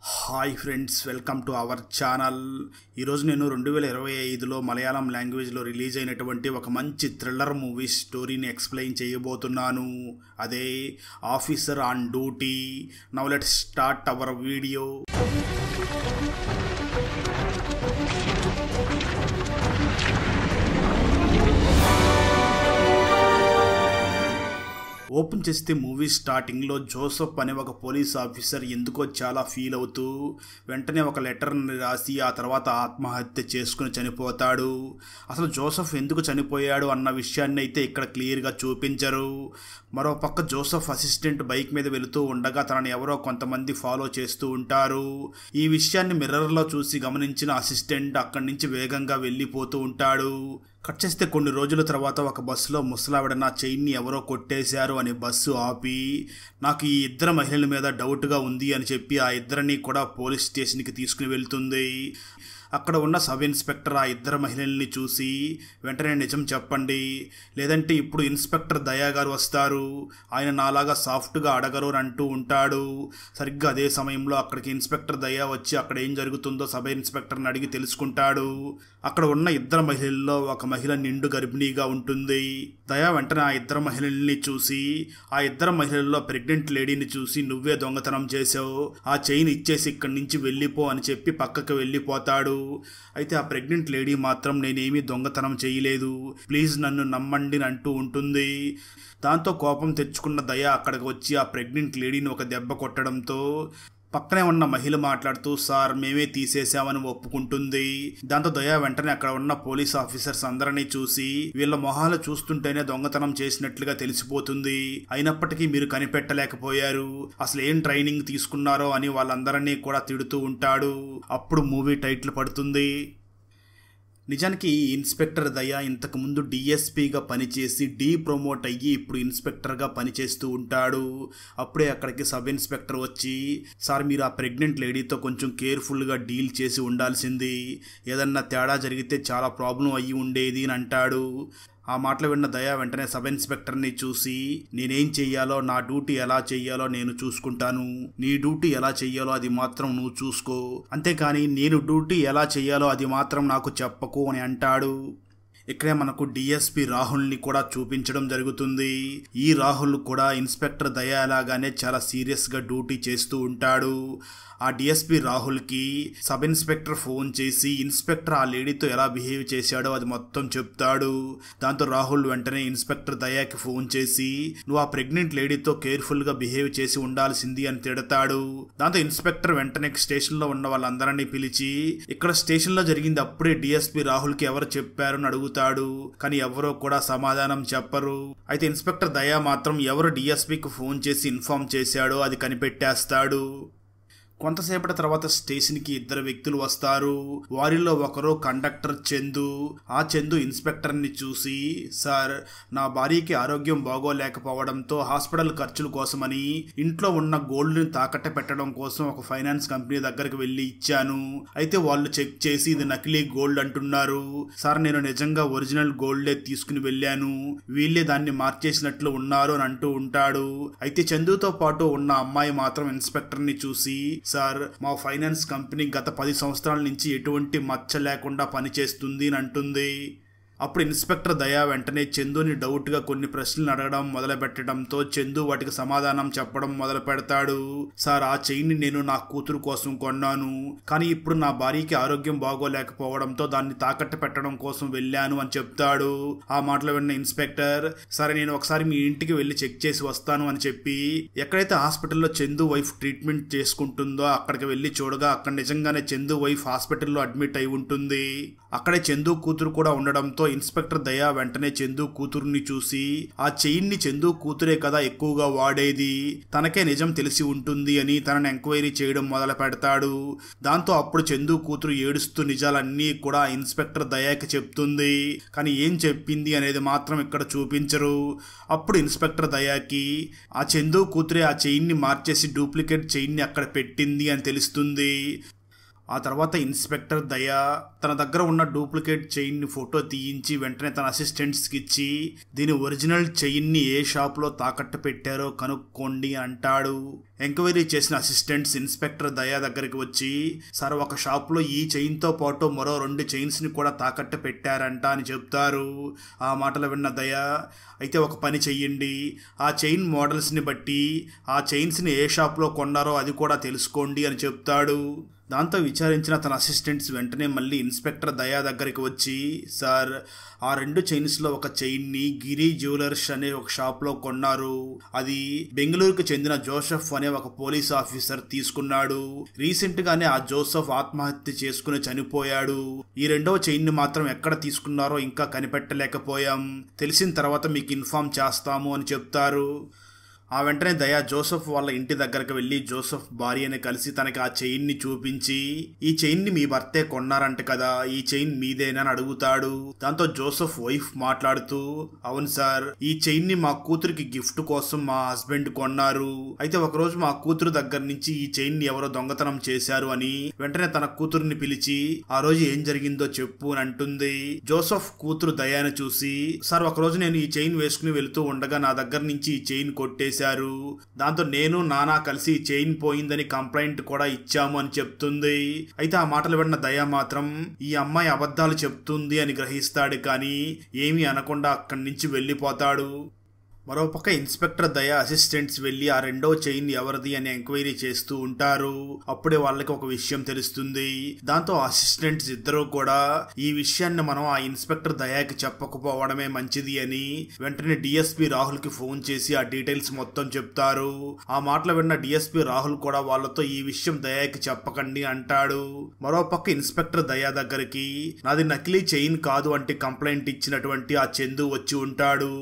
Hi friends, welcome to our channel. ఈరోజు నేను 2025లో మలయాళం లాంగ్వేజ్లో రిలీజ్ అయినటువంటి ఒక మంచి థ్రిల్లర్ మూవీ స్టోరీని ఎక్స్ప్లెయిన్ చేయబోతున్నాను. అదే officer on duty. Now let's start our video. Open చేస్తే మూవీ స్టార్టింగ్లో జోసెఫ్ అనే ఒక పోలీస్ ఆఫీసర్ ఎందుకో చాలా ఫీల్ అవుతూ వెంటనే ఒక లెటర్ని రాసి ఆ తర్వాత ఆత్మహత్య చేసుకుని చనిపోతాడు. అసలు జోసెఫ్ ఎందుకు చనిపోయాడు అన్న విషయాన్ని అయితే ఇక్కడ క్లియర్గా చూపించరు. మరోపక్క జోసెఫ్ అసిస్టెంట్ బైక్ మీద వెళుతూ ఉండగా తనని ఎవరో కొంతమంది ఫాలో చేస్తూ ఉంటారు. ఈ విషయాన్ని మిర్రర్లో చూసి గమనించిన అసిస్టెంట్ అక్కడి నుంచి వేగంగా వెళ్ళిపోతూ ఉంటాడు. కట్ చేస్తే కొన్ని రోజుల తర్వాత ఒక బస్సులో ముసలావిడ నా చైన్ని ఎవరో కొట్టేశారు అని బస్సు ఆపి నాకు ఈ ఇద్దరు మహిళల మీద డౌట్గా ఉంది అని చెప్పి ఆ ఇద్దరిని కూడా పోలీస్ స్టేషన్కి తీసుకుని వెళ్తుంది. అక్కడ ఉన్న సబ్ ఇన్స్పెక్టర్ ఆ ఇద్దరు మహిళల్ని చూసి వెంటనే నిజం చెప్పండి, లేదంటే ఇప్పుడు ఇన్స్పెక్టర్ దయా గారు వస్తారు, ఆయన నాలాగా సాఫ్ట్గా అడగరు అని అంటూ ఉంటాడు. సరిగ్గా అదే సమయంలో అక్కడికి ఇన్స్పెక్టర్ దయా వచ్చి అక్కడ ఏం జరుగుతుందో సబ్ ఇన్స్పెక్టర్ని అడిగి తెలుసుకుంటాడు. అక్కడ ఉన్న ఇద్దరు మహిళల్లో ఒక మహిళ నిండు గర్భిణీగా ఉంటుంది. దయా వెంటనే ఆ ఇద్దరు మహిళల్ని చూసి ఆ ఇద్దరు మహిళల్లో ప్రెగ్నెంట్ లేడీని చూసి నువ్వే దొంగతనం చేసావు, ఆ చైన్ ఇచ్చేసి ఇక్కడి నుంచి వెళ్ళిపో అని చెప్పి పక్కకు వెళ్ళిపోతాడు. అయితే ఆ ప్రెగ్నెంట్ లేడీ మాత్రం నేనేమీ దొంగతనం చేయలేదు, ప్లీజ్ నన్ను నమ్మండి అంటూ ఉంటుంది. దాంతో కోపం తెచ్చుకున్న దయ అక్కడికి వచ్చి ఆ ప్రెగ్నెంట్ లేడీని ఒక దెబ్బ కొట్టడంతో పక్కనే ఉన్న మహిళ మాట్లాడుతూ సార్ మేమే తీసేసామని ఒప్పుకుంటుంది. దాంతో దయా వెంటనే అక్కడ ఉన్న పోలీస్ ఆఫీసర్స్ అందరినీ చూసి వీళ్ళ మొహాలు చూస్తుంటేనే దొంగతనం చేసినట్లుగా తెలిసిపోతుంది, అయినప్పటికీ మీరు కనిపెట్టలేకపోయారు, అసలు ఏం ట్రైనింగ్ తీసుకున్నారో అని వాళ్ళందరినీ కూడా తిడుతూ ఉంటాడు. అప్పుడు మూవీ టైటిల్ పడుతుంది. నిజానికి ఇన్స్పెక్టర్ దయా ఇంతకుముందు డిఎస్పీగా పనిచేసి ప్రమోట్ అయ్యి ఇప్పుడు ఇన్స్పెక్టర్గా పనిచేస్తూ ఉంటాడు. అప్పుడే అక్కడికి సబ్ ఇన్స్పెక్టర్ వచ్చి సార్ మీరు ఆ ప్రెగ్నెంట్ లేడీతో కొంచెం కేర్ఫుల్గా డీల్ చేసి ఉండాల్సింది, ఏదన్నా తేడా జరిగితే చాలా ప్రాబ్లం అయ్యి ఉండేది అని అంటాడు. ఆ మాటలు విన్న దయా వెంటనే సబ్ ఇన్స్పెక్టర్ని చూసి నేనేం చెయ్యాలో, నా డ్యూటీ ఎలా చెయ్యాలో నేను చూసుకుంటాను, నీ డ్యూటీ ఎలా చెయ్యాలో అది మాత్రం నువ్వు చూసుకో, అంతేకాని నేను డ్యూటీ ఎలా చెయ్యాలో అది మాత్రం నాకు చెప్పకు అని అంటాడు. ఇక్కడే మనకు డిఎస్పీ రాహుల్ని కూడా చూపించడం జరుగుతుంది. ఈ రాహుల్ కూడా ఇన్స్పెక్టర్ దయా లాగానే చాలా సీరియస్గా డ్యూటీ చేస్తూ ఉంటాడు. ఆ డిఎస్పీ రాహుల్కి సబ్ ఇన్స్పెక్టర్ ఫోన్ చేసి ఇన్స్పెక్టర్ ఆ లేడీతో ఎలా బిహేవ్ చేశాడో అది మొత్తం చెప్తాడు. దాంతో రాహుల్ వెంటనే ఇన్స్పెక్టర్ దయాకి ఫోన్ చేసి నువ్వు ఆ ప్రెగ్నెంట్ లేడీతో కేర్ఫుల్గా బిహేవ్ చేసి ఉండాల్సింది అని తిడతాడు. దాంతో ఇన్స్పెక్టర్ వెంటనే స్టేషన్లో ఉన్న వాళ్ళందరినీ పిలిచి ఇక్కడ స్టేషన్లో జరిగింది అప్పుడే డిఎస్పీ రాహుల్కి ఎవరు చెప్పారు అని అడుగుతాడు. కానీ ఎవరో కూడా సమాధానం చెప్పరు. అయితే ఇన్స్పెక్టర్ దయా మాత్రం ఎవరు డిఎస్పీకి ఫోన్ చేసి ఇన్ఫార్మ్ చేశాడో అది కనిపెట్టేస్తాడు. కొంతసేపటి తర్వాత స్టేషన్కి ఇద్దరు వ్యక్తులు వస్తారు. వారిలో ఒకరు కండక్టర్ చందు. ఆ చందు ఇన్స్పెక్టర్ని చూసి సార్ నా భార్యకి ఆరోగ్యం బాగోలేకపోవడంతో హాస్పిటల్ ఖర్చుల కోసమని ఇంట్లో ఉన్న గోల్డ్ని తాకట్టు పెట్టడం కోసం ఒక ఫైనాన్స్ కంపెనీ దగ్గరికి వెళ్ళి ఇచ్చాను. అయితే వాళ్ళు చెక్ చేసి ఇది నకిలీ గోల్డ్ అంటున్నారు. సార్ నేను నిజంగా ఒరిజినల్ గోల్డే తీసుకుని వెళ్ళాను, వీళ్ళే దాన్ని మార్చేసినట్లు ఉన్నారు అని అంటూ ఉంటాడు. అయితే చందుతో పాటు ఉన్న అమ్మాయి మాత్రం ఇన్స్పెక్టర్ని చూసి సార్ మా ఫైనాన్స్ కంపెనీ గత 10 సంవత్సరాల నుంచి ఎటువంటి మచ్చ లేకుండా పనిచేస్తుంది అని అంటుంది. అప్పుడు ఇన్స్పెక్టర్ దయా వెంటనే చందుని డౌట్గా కొన్ని ప్రశ్నలు అడగడం మొదలు పెట్టడంతో చందు వాటికి సమాధానం చెప్పడం మొదలు పెడతాడు. సార్ ఆ చైన్ని నేను నా కూతురు కోసం కొన్నాను, కానీ ఇప్పుడు నా భార్యకి ఆరోగ్యం బాగోలేకపోవడంతో దాన్ని తాకట్టు పెట్టడం కోసం వెళ్ళాను అని చెప్తాడు. ఆ మాటలు విన్న ఇన్స్పెక్టర్ సరే నేను ఒకసారి మీ ఇంటికి వెళ్ళి చెక్ చేసి వస్తాను అని చెప్పి ఎక్కడైతే హాస్పిటల్లో చందు వైఫ్ ట్రీట్మెంట్ చేసుకుంటుందో అక్కడికి వెళ్ళి చూడగా అక్కడ నిజంగానే చందు వైఫ్ హాస్పిటల్లో అడ్మిట్ అయి ఉంటుంది. అక్కడే చందు కూతురు కూడా ఉండడంతో ఇన్స్పెక్టర్ దయా వెంటనే చందు కూతురుని చూసి ఆ చైన్ని చందు కూతురే కదా ఎక్కువగా వాడేది, తనకే నిజం తెలిసి ఉంటుంది అని తనని ఎంక్వైరీ చేయడం మొదలు పెడతాడు. దాంతో అప్పుడు చందు కూతురు ఏడుస్తూ నిజాలన్నీ కూడా ఇన్స్పెక్టర్ దయాకి చెప్తుంది. కానీ ఏం చెప్పింది అనేది మాత్రం ఇక్కడ చూపించరు. అప్పుడు ఇన్స్పెక్టర్ దయాకి ఆ చందు కూతురే ఆ చైన్ని మార్చేసి డూప్లికేట్ చైన్ని అక్కడ పెట్టింది అని తెలుస్తుంది. ఆ తర్వాత ఇన్స్పెక్టర్ దయా తన దగ్గర ఉన్న డూప్లికేట్ చైన్ని ఫోటో తీయించి వెంటనే తన అసిస్టెంట్స్కి ఇచ్చి దీని ఒరిజినల్ చైన్ని ఏ షాప్లో తాకట్టు పెట్టారో కనుక్కోండి అంటాడు. ఎంక్వైరీ చేసిన అసిస్టెంట్స్ ఇన్స్పెక్టర్ దయా దగ్గరికి వచ్చి, సార్ ఒక షాప్లో ఈ చైన్తో పాటు మరో 2 చైన్స్ని కూడా తాకట్టు పెట్టారంట అని చెప్తారు. ఆ మాటలు విన్న దయా, అయితే ఒక పని చెయ్యండి, ఆ చైన్ మోడల్స్ని బట్టి ఆ చైన్స్ని ఏ షాప్లో కొన్నారో అది కూడా తెలుసుకోండి అని చెప్తాడు. దాంతో విచారించిన తన అసిస్టెంట్స్ వెంటనే మళ్ళీ ఇన్స్పెక్టర్ దయా దగ్గరికి వచ్చి, సార్ ఆ 2 చైన్స్లో ఒక చైన్ని గిరి జ్యువెలర్స్ అనే ఒక షాప్లో కొన్నారు. అది బెంగళూరుకు చెందిన జోసెఫ్ అనే ఒక పోలీస్ ఆఫీసర్ తీసుకున్నాడు. రీసెంట్ గానే ఆ జోసెఫ్ ఆత్మహత్య చేసుకుని చనిపోయాడు. ఈ 2వ చైన్ని మాత్రం ఎక్కడ తీసుకున్నారో ఇంకా కనిపెట్టలేకపోయాం. తెలిసిన తర్వాత మీకు ఇన్ఫార్మ్ చేస్తాము అని చెప్తారు. ఆ వెంటనే దయా జోసెఫ్ వాళ్ళ ఇంటి దగ్గరకు వెళ్ళి జోసెఫ్ భార్యని కలిసి తనకి ఆ చైన్ని చూపించి, ఈ చైన్ని మీ భర్తే కొన్నారంట కదా, ఈ చైన్ మీదేనా అని అడుగుతాడు. దాంతో జోసెఫ్ వైఫ్ మాట్లాడుతూ, అవును సార్, ఈ చైన్ని మా కూతురికి గిఫ్ట్ కోసం మా హస్బెండ్ కొన్నారు. అయితే ఒకరోజు మా కూతురు దగ్గర నుంచి ఈ చైన్ని ఎవరో దొంగతనం చేశారు అని వెంటనే తన కూతురుని పిలిచి ఆ రోజు ఏం జరిగిందో చెప్పు అని అంటుంది. జోసెఫ్ కూతురు దయాను చూసి, సార్ ఒకరోజు నేను ఈ చైన్ వేసుకుని వెళుతూ ఉండగా నా దగ్గర నుంచి ఈ చైన్ కొట్టేసి, దాంతో నేను నానా కలిసి చైన్ పోయిందని కంప్లైంట్ కూడా ఇచ్చాము అని చెప్తుంది. అయితే ఆ మాటలు విన్న దయా మాత్రం ఈ అమ్మాయి అబద్ధాలు చెప్తుంది అని గ్రహిస్తాడు, కానీ ఏమీ అనకుండా అక్కడి నుంచి వెళ్ళిపోతాడు. మరోపక్క ఇన్స్పెక్టర్ దయా అసిస్టెంట్స్ వెళ్లి ఆ 2వ చైన్ ఎవరిది అని ఎంక్వైరీ చేస్తూ ఉంటారు. అప్పుడే వాళ్ళకి ఒక విషయం తెలుస్తుంది. దాంతో అసిస్టెంట్స్ ఇద్దరు కూడా ఈ విషయాన్ని మనం ఆ ఇన్స్పెక్టర్ దయాకి చెప్పకపోవడమే మంచిది అని వెంటనే డిఎస్పీ రాహుల్ కి ఫోన్ చేసి ఆ డీటెయిల్స్ మొత్తం చెప్తారు. ఆ మాటలు విన్న డిఎస్పీ రాహుల్ కూడా వాళ్ళతో ఈ విషయం దయాకి చెప్పకండి అంటాడు. మరోపక్క ఇన్స్పెక్టర్ దయా దగ్గరికి నాది నకిలీ చైన్ కాదు అంటే కంప్లైంట్ ఇచ్చినటువంటి ఆ చందు వచ్చి ఉంటాడు.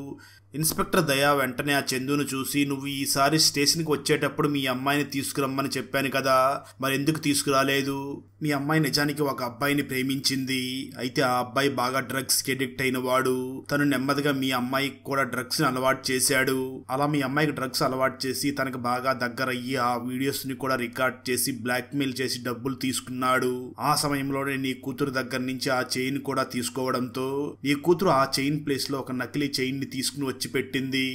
ఇన్స్పెక్టర్ దయా వెంటనే ఆ చందును చూసి, నువ్వు ఈసారి స్టేషన్కి వచ్చేటప్పుడు మీ అమ్మాయిని తీసుకురమ్మని చెప్పాను కదా, మరి ఎందుకు తీసుకురాలేదు? మీ అమ్మాయి నిజానికి ఒక అబ్బాయిని ప్రేమించింది. అయితే ఆ అబ్బాయి బాగా డ్రగ్స్కి అడిక్ట్ అయిన వాడు. తను నెమ్మదిగా మీ అమ్మాయికి కూడా డ్రగ్స్ని అలవాటు చేశాడు. అలా మీ అమ్మాయికి డ్రగ్స్ అలవాటు చేసి తనకు బాగా దగ్గర అయ్యి ఆ వీడియోస్ని కూడా రికార్డ్ చేసి బ్లాక్మెయిల్ చేసి డబ్బులు తీసుకున్నాడు. ఆ సమయంలోనే నీ కూతురు దగ్గర నుంచి ఆ చైన్ కూడా తీసుకోవడంతో నీ కూతురు ఆ చైన్ ప్లేస్లో ఒక నకిలీ చైన్ని తీసుకుని వచ్చి పెట్టింది.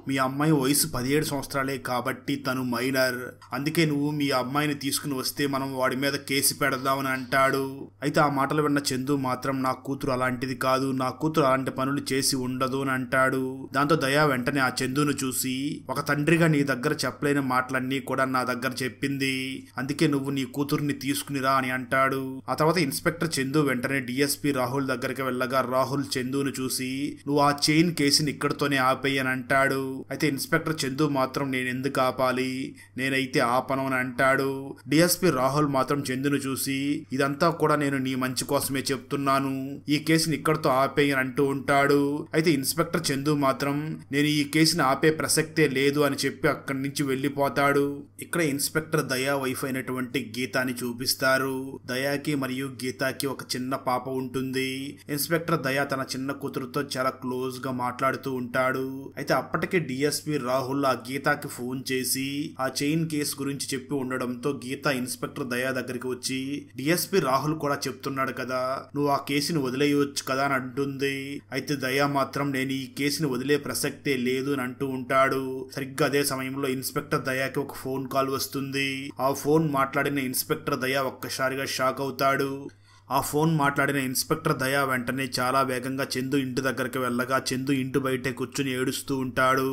మీ అమ్మాయి వయసు 17 సంవత్సరాలే కాబట్టి తను మైనర్. అందుకే నువ్వు మీ అమ్మాయిని తీసుకుని వస్తే మనం వాడి మీద కేసు పెడదామని అంటాడు. అయితే ఆ మాటలు విన్న చందు మాత్రం నా కూతురు అలాంటిది కాదు, నా కూతురు అలాంటి పనులు చేసి ఉండదు అని అంటాడు. దాంతో దయా వెంటనే ఆ చందును చూసి, ఒక తండ్రిగా నీ దగ్గర చెప్పలేని మాటలన్నీ కూడా నా దగ్గర చెప్పింది, అందుకే నువ్వు నీ కూతుర్ని తీసుకునిరా అని అంటాడు. ఆ తర్వాత ఇన్స్పెక్టర్ చందు వెంటనే డిఎస్పీ రాహుల్ దగ్గరికి వెళ్ళగా రాహుల్ చందును చూసి, నువ్వు ఆ చైన్ కేసుని ఇక్కడితోనే ఆపేయి అని అంటాడు. అయితే ఇన్స్పెక్టర్ చందు మాత్రం నేను ఎందుకు ఆపాలి, నేనైతే ఆపను అని అంటాడు. డిఎస్పీ రాహుల్ మాత్రం చందును చూసి, ఇదంతా కూడా నేను నీ మంచి కోసమే చెప్తున్నాను, ఈ కేసుని ఇక్కడితో ఆపేయి అని అంటూ ఉంటాడు. అయితే ఇన్స్పెక్టర్ చందు మాత్రం నేను ఈ కేసుని ఆపే ప్రసక్తే లేదు అని చెప్పి అక్కడి నుంచి వెళ్ళిపోతాడు. ఇక్కడ ఇన్స్పెక్టర్ దయా వైఫ్ అయినటువంటి గీతాని చూపిస్తారు. దయాకి మరియు గీతాకి ఒక చిన్న పాప ఉంటుంది. ఇన్స్పెక్టర్ దయా తన చిన్న కూతురుతో చాలా క్లోజ్ గా మాట్లాడుతూ ఉంటాడు. అయితే అప్పటికే డిఎస్పీ రాహుల్ ఆ గీతాకి ఫోన్ చేసి ఆ చైన్ కేసు గురించి చెప్పి ఉండడంతో గీత ఇన్స్పెక్టర్ దయా దగ్గరికి వచ్చి, డిఎస్పీ రాహుల్ కూడా చెప్తున్నాడు కదా, నువ్వు ఆ కేసుని వదిలేయవచ్చు కదా అని అంటుంది. అయితే దయా మాత్రం నేను ఈ కేసుని వదిలే ప్రసక్తే లేదు అని అంటూ ఉంటాడు. సరిగ్గా అదే సమయంలో ఇన్స్పెక్టర్ దయాకి ఒక ఫోన్ కాల్ వస్తుంది. ఆ ఫోన్ మాట్లాడిన ఇన్స్పెక్టర్ దయా ఒక్కసారిగా షాక్ అవుతాడు. ఆ ఫోన్ మాట్లాడిన ఇన్స్పెక్టర్ దయా వెంటనే చాలా వేగంగా చందు ఇంటి దగ్గరికి వెళ్ళగా చందు ఇంటి బయటే కూర్చుని ఏడుస్తూ ఉంటాడు.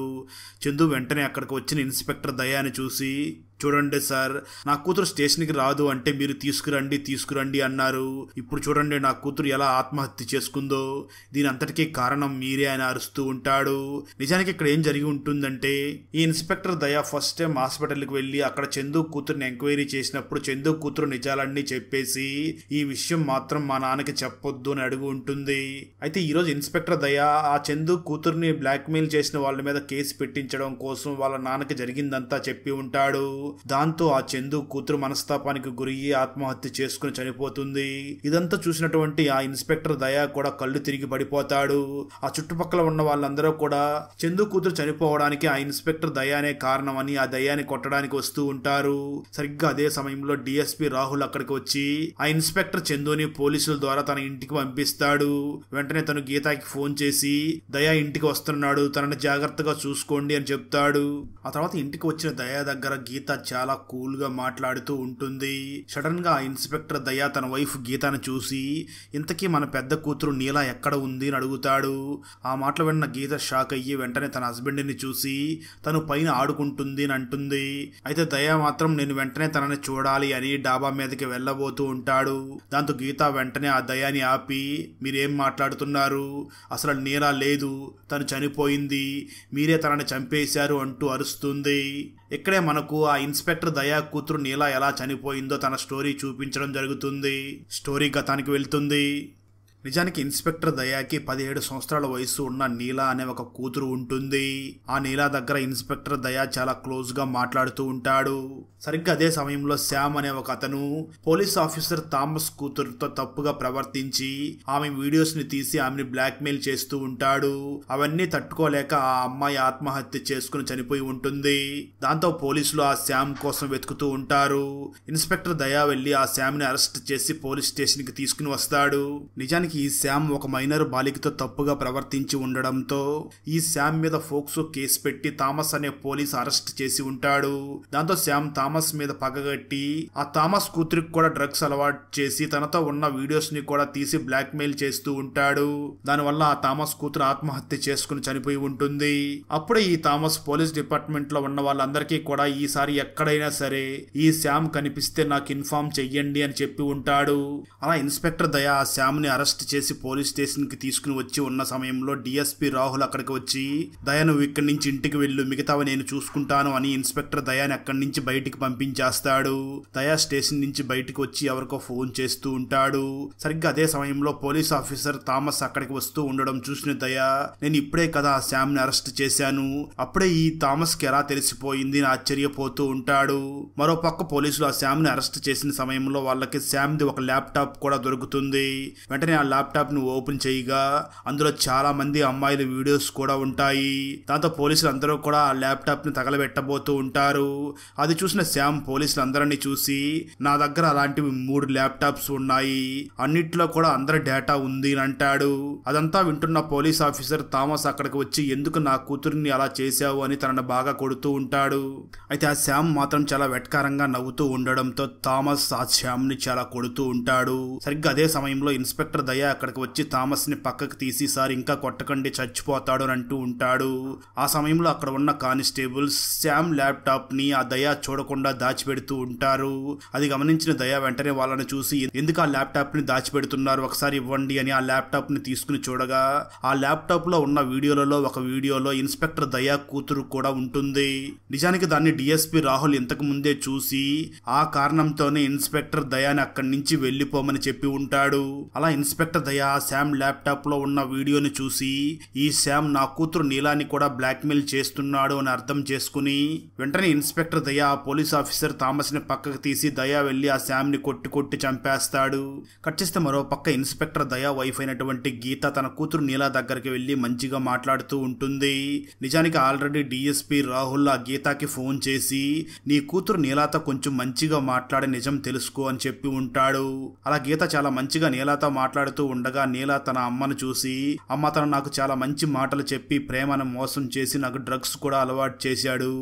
చందు వెంటనే అక్కడికి వచ్చిన ఇన్స్పెక్టర్ దయాని చూసి, చూడండి సార్, నా కూతురు స్టేషన్కి రాదు అంటే మీరు తీసుకురండి అన్నారు. ఇప్పుడు చూడండి నా కూతురు ఎలా ఆత్మహత్య చేసుకుందో, దీని అంతటికీ కారణం మీరే అని అరుస్తూ ఉంటాడు. నిజానికి ఇక్కడ ఏం జరిగి ఉంటుందంటే, ఈ ఇన్స్పెక్టర్ దయా ఫస్ట్ టైం హాస్పిటల్కి వెళ్ళి అక్కడ చందు కూతురుని ఎంక్వైరీ చేసినప్పుడు చందు కూతురు నిజాలన్నీ చెప్పేసి ఈ విషయం మాత్రం మా నాన్నకి చెప్పొద్దు అని అడుగు ఉంటుంది. అయితే ఈరోజు ఇన్స్పెక్టర్ దయా ఆ చందు కూతుర్ని బ్లాక్మెయిల్ చేసిన వాళ్ళ మీద కేసు పెట్టించడం కోసం వాళ్ళ నాన్నకి జరిగిందంతా చెప్పి ఉంటాడు. దాంతో ఆ చందు కూతురు మనస్తాపానికి గురయ్యి ఆత్మహత్య చేసుకుని చనిపోతుంది. ఇదంతా చూసినటువంటి ఆ ఇన్స్పెక్టర్ దయా కూడా కళ్ళు తిరిగి పడిపోతాడు. ఆ చుట్టుపక్కల ఉన్న వాళ్ళందరూ కూడా చందు కూతురు చనిపోవడానికి ఆ ఇన్స్పెక్టర్ దయానే కారణమని ఆ దయాని కొట్టడానికి వస్తూ ఉంటారు. సరిగ్గా అదే సమయంలో డిఎస్పీ రాహుల్ అక్కడికి వచ్చి ఆ ఇన్స్పెక్టర్ చందుని పోలీసుల ద్వారా తన ఇంటికి పంపిస్తాడు. వెంటనే తను గీతాకి ఫోన్ చేసి దయా ఇంటికి వస్తున్నాడు, తనని జాగ్రత్తగా చూసుకోండి అని చెప్తాడు. ఆ తర్వాత ఇంటికి వచ్చిన దయా దగ్గర గీత చాలా కూల్ గా మాట్లాడుతూ ఉంటుంది. సడన్ గా ఆ ఇన్స్పెక్టర్ దయా తన వైఫ్ గీతను చూసి ఇంతకీ మన పెద్ద కూతురు నీల ఎక్కడ ఉంది అని అడుగుతాడు. ఆ మాటలు విన్న గీత షాక్ అయ్యి వెంటనే తన హస్బెండ్ ని చూసి తను పైన ఆడుకుంటుంది అని అంటుంది. అయితే దయా మాత్రం నేను వెంటనే తనని చూడాలి అని డాబా మీదకి వెళ్ళబోతూ ఉంటాడు. దాంతో గీత వెంటనే ఆ దయాని ఆపి మీరేం మాట్లాడుతున్నారు, అసలు నీల లేదు, తను చనిపోయింది, మీరే తనని చంపేశారు అంటూ అరుస్తుంది. ఇక్కడే మనకు ఆ ఇన్స్పెక్టర్ దయా కూతురు నీల ఎలా చనిపోయిందో తన స్టోరీ చూపించడం జరుగుతుంది. స్టోరీ గతానికి వెళ్తుంది. నిజానికి ఇన్స్పెక్టర్ దయాకి 17 సంవత్సరాల వయసు ఉన్న నీలా అనే ఒక కూతురు ఉంటుంది. ఆ నీలా దగ్గర ఇన్స్పెక్టర్ దయా చాలా క్లోజ్ గా మాట్లాడుతూ ఉంటాడు. సరిగ్గా అదే సమయంలో శ్యామ్ అనే ఒక అతను పోలీస్ ఆఫీసర్ థామస్ కూతురుతో తప్పుగా ప్రవర్తించి ఆమె వీడియోస్ ని తీసి ఆమెని బ్లాక్ మెయిల్ చేస్తూ ఉంటాడు. అవన్నీ తట్టుకోలేక ఆ అమ్మాయి ఆత్మహత్య చేసుకుని చనిపోయి ఉంటుంది. దాంతో పోలీసులు ఆ శ్యామ్ కోసం వెతుకుతూ ఉంటారు. ఇన్స్పెక్టర్ దయా వెళ్లి ఆ శ్యామ్ ని అరెస్ట్ చేసి పోలీస్ స్టేషన్ కి తీసుకుని వస్తాడు. నిజానికి ఈ శ్యామ్ ఒక మైనర్ బాలికతో తప్పుగా ప్రవర్తించి ఉండడంతో ఈ శ్యామ్ మీద ఫోక్సో కేసు పెట్టి థామస్ అనే పోలీస్ అరెస్ట్ చేసి ఉంటాడు. దాంతో శ్యామ్ థామస్ మీద పగగట్టి ఆ థామస్ కూతురికి కూడా డ్రగ్స్ అలవాటు చేసి తనతో ఉన్న వీడియోస్ ని కూడా తీసి బ్లాక్ మెయిల్ చేస్తూ ఉంటాడు. దానివల్ల ఆ థామస్ కూతురు ఆత్మహత్య చేసుకుని చనిపోయి ఉంటుంది. అప్పుడే ఈ థామస్ పోలీస్ డిపార్ట్మెంట్ లో ఉన్న వాళ్ళందరికీ కూడా ఈసారి ఎక్కడైనా సరే ఈ శ్యామ్ కనిపిస్తే నాకు ఇన్ఫార్మ్ చెయ్యండి అని చెప్పి ఉంటాడు. అలా ఇన్స్పెక్టర్ దయా ఆ శ్యామ్ ని అరెస్ట్ చేసి పోలీస్ స్టేషన్ కి తీసుకుని వచ్చి ఉన్న సమయంలో డిఎస్పీ రాహుల్ అక్కడికి వచ్చి దయా నువ్వు ఇక్కడి నుంచి ఇంటికి వెళ్ళు, మిగతావి నేను చూసుకుంటాను అని ఇన్స్పెక్టర్ దయాని అక్కడి నుంచి బయటికి పంపించేస్తాడు. దయా స్టేషన్ నుంచి బయటికి వచ్చి ఎవరికో ఫోన్ చేస్తూ ఉంటాడు. సరిగ్గా అదే సమయంలో పోలీస్ ఆఫీసర్ థామస్ అక్కడికి వస్తూ ఉండడం చూసిన దయా నేను ఇప్పుడే కదా ఆ శ్యామ్ ని అరెస్ట్ చేశాను, అప్పుడే ఈ థామస్ కి ఎలా తెలిసిపోయింది అని ఆశ్చర్యపోతూ ఉంటాడు. మరో పక్క పోలీసులు ఆ శ్యామ్ ని అరెస్ట్ చేసిన సమయంలో వాళ్ళకి శ్యామ్ ది ఒక ల్యాప్టాప్ కూడా దొరుకుతుంది. వెంటనే ఆ ల్యాప్టాప్ ను ఓపెన్ చేయగా అందులో చాలా మంది అమ్మాయిల వీడియోస్ కూడా ఉంటాయి. దాంతో పోలీసులు అందరూ కూడా ఆ ల్యాప్టాప్ ని తగలబెట్టబోతూ ఉంటారు. అది చూసిన శ్యామ్ పోలీసులందరినీ చూసి నా దగ్గర అలాంటివి 3 ల్యాప్టాప్స్ ఉన్నాయి, అన్నిట్లో కూడా అందరి డేటా ఉంది అని అంటాడు. అదంతా వింటున్న పోలీస్ ఆఫీసర్ థామస్ అక్కడికి వచ్చి ఎందుకు నా కూతురిని అలా చేశావు అని తనను బాగా కొడుతూ ఉంటాడు. అయితే ఆ శ్యామ్ మాత్రం చాలా వెటకారంగా నవ్వుతూ ఉండడంతో థామస్ ఆ శ్యామ్ ని చాలా కొడుతూ ఉంటాడు. సరిగ్గా అదే సమయంలో ఇన్స్పెక్టర్ దయా అక్కడికి వచ్చి థామస్ ని పక్కకు తీసి సార్ ఇంకా కొట్టకండి చచ్చిపోతాడు అని అంటూ ఉంటాడు. ఆ సమయంలో అక్కడ ఉన్న కానిస్టేబుల్స్ శ్యామ్ ల్యాప్టాప్ ని ఆ దయా చూడకుండా దాచిపెడుతూ ఉంటారు. అది గమనించిన దయా వెంటనే వాళ్ళని చూసి ఎందుకు ఆ ల్యాప్టాప్ ని దాచిపెడుతున్నారు, ఒకసారి ఇవ్వండి అని ఆ ల్యాప్టాప్ ని తీసుకుని చూడగా ఆ ల్యాప్టాప్ లో ఉన్న వీడియోలలో ఒక వీడియోలో ఇన్స్పెక్టర్ దయా కూతురు కూడా ఉంటుంది. నిజానికి దాన్ని డిఎస్పీ రాహుల్ ఇంతకు ముందే చూసి ఆ కారణంతోనే ఇన్స్పెక్టర్ దయాని అక్కడి నుంచి వెళ్లిపోమని చెప్పి ఉంటాడు. అలా ఇన్స్పెక్టర్ దయా శ్యామ్ ల్యాప్టాప్ లో ఉన్న వీడియోని చూసి ఈ శ్యామ్ నా కూతురు నీలాని కూడా బ్లాక్మెయిల్ చేస్తున్నాడు అని అర్థం చేసుకుని వెంటనే ఇన్స్పెక్టర్ దయా ఆ పోలీస్ ఆఫీసర్ థామస్ ని పక్కకు తీసి దయా వెళ్లి ఆ శ్యామ్ ని కొట్టి చంపేస్తాడు. కట్ చేస్తే మరో పక్క ఇన్స్పెక్టర్ దయా వైఫ్ అయినటువంటి గీత తన కూతురు నీలా దగ్గరికి వెళ్లి మంచిగా మాట్లాడుతూ ఉంటుంది. నిజానికి ఆల్రెడీ డిఎస్పీ రాహుల్ ఆ గీతాకి ఫోన్ చేసి నీ కూతురు నీలాతో కొంచెం మంచిగా మాట్లాడి నిజం తెలుసుకో అని చెప్పి ఉంటాడు. అలా గీత చాలా మంచిగా నీలాతో మాట్లాడుతూ ఉండగా నీలా తన అమ్మను చూసి అమ్మ తను నాకు చాలా మంచి మాటలు చెప్పి ప్రేమను మోసం చేసి నాకు డ్రగ్స్ కూడా అలవాటు చేశాడు,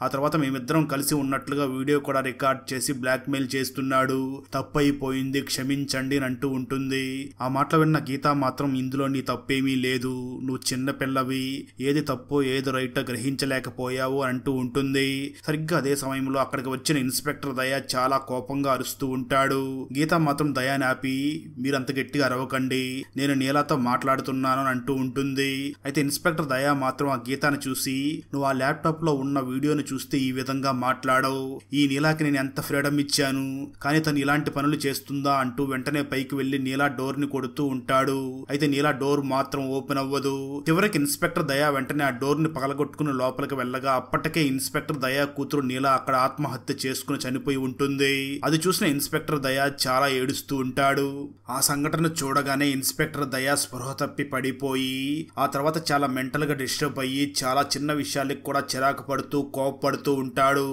ఆ తర్వాత మేమిద్దరం కలిసి ఉన్నట్లుగా వీడియో కూడా రికార్డ్ చేసి బ్లాక్మెయిల్ చేస్తున్నాడు, తప్పైపోయింది క్షమించండి అని అంటూ ఉంటుంది. ఆ మాటలు విన్న గీత మాత్రం ఇందులో నీ తప్పేమీ లేదు, నువ్వు చిన్న పిల్లవి, ఏది తప్పో ఏది రైటో గ్రహించలేకపోయావు అంటూ ఉంటుంది. సరిగ్గా అదే సమయంలో అక్కడికి వచ్చిన ఇన్స్పెక్టర్ దయా చాలా కోపంగా అరుస్తూ ఉంటాడు. గీత మాత్రం దయాని ఆపి మీరంత గట్టిగా అరవకండి, నేను నీలాతో మాట్లాడుతున్నాను అని అంటూ ఉంటుంది. అయితే ఇన్స్పెక్టర్ దయా మాత్రం ఆ గీతాన్ని చూసి, నువ్వు ఆ ల్యాప్టాప్ లో ఉన్న వీడియోని చూస్తే ఈ విధంగా మాట్లాడవు, ఈ నీలాకి నేను ఎంత ఫ్రీడమ్ ఇచ్చాను, కానీ తను ఇలాంటి పనులు చేస్తుందా అంటూ వెంటనే పైకి వెళ్లి నీలా డోర్ ని కొడుతూ ఉంటాడు. అయితే నీలా డోర్ మాత్రం ఓపెన్ అవ్వదు. చివరికి ఇన్స్పెక్టర్ దయా వెంటనే ఆ డోర్ ని పగలగొట్టుకుని లోపలికి వెళ్ళగా అప్పటికే ఇన్స్పెక్టర్ దయా కూతురు నీలా అక్కడ ఆత్మహత్య చేసుకుని చనిపోయి ఉంటుంది. అది చూసిన ఇన్స్పెక్టర్ దయా చాలా ఏడుస్తూ ఉంటాడు. ఆ సంఘటన చూడగానే ఇన్స్పెక్టర్ దయా స్పృహ తప్పి పడిపోయి ఆ తర్వాత చాలా మెంటల్ గా డిస్టర్బ్ అయ్యి చాలా చిన్న విషయాలకు కూడా చిరాకు పడుతూ కోపపడుతూ ఉంటాడు.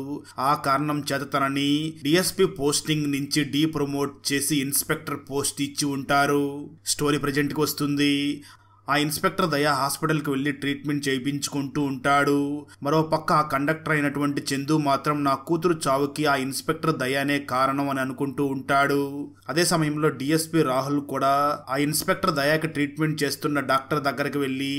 ఆ కారణం చేత తనని డిఎస్పీ పోస్టింగ్ నుంచి డీ ప్రమోట్ చేసి ఇన్స్పెక్టర్ పోస్ట్ ఇచ్చి ఉంటారు. స్టోరీ ప్రెజెంట్ కి వస్తుంది. ఆ ఇన్స్పెక్టర్ దయా హాస్పిటల్కి వెళ్ళి ట్రీట్మెంట్ చేయించుకుంటూ ఉంటాడు. మరో పక్క ఆ కండక్టర్ అయినటువంటి చందు మాత్రం నా కూతురు చావుకి ఆ ఇన్స్పెక్టర్ దయానే కారణం అని అనుకుంటూ ఉంటాడు. అదే సమయంలో డిఎస్పీ రాహుల్ కూడా ఆ ఇన్స్పెక్టర్ దయాకి ట్రీట్మెంట్ చేస్తున్న డాక్టర్ దగ్గరికి వెళ్ళి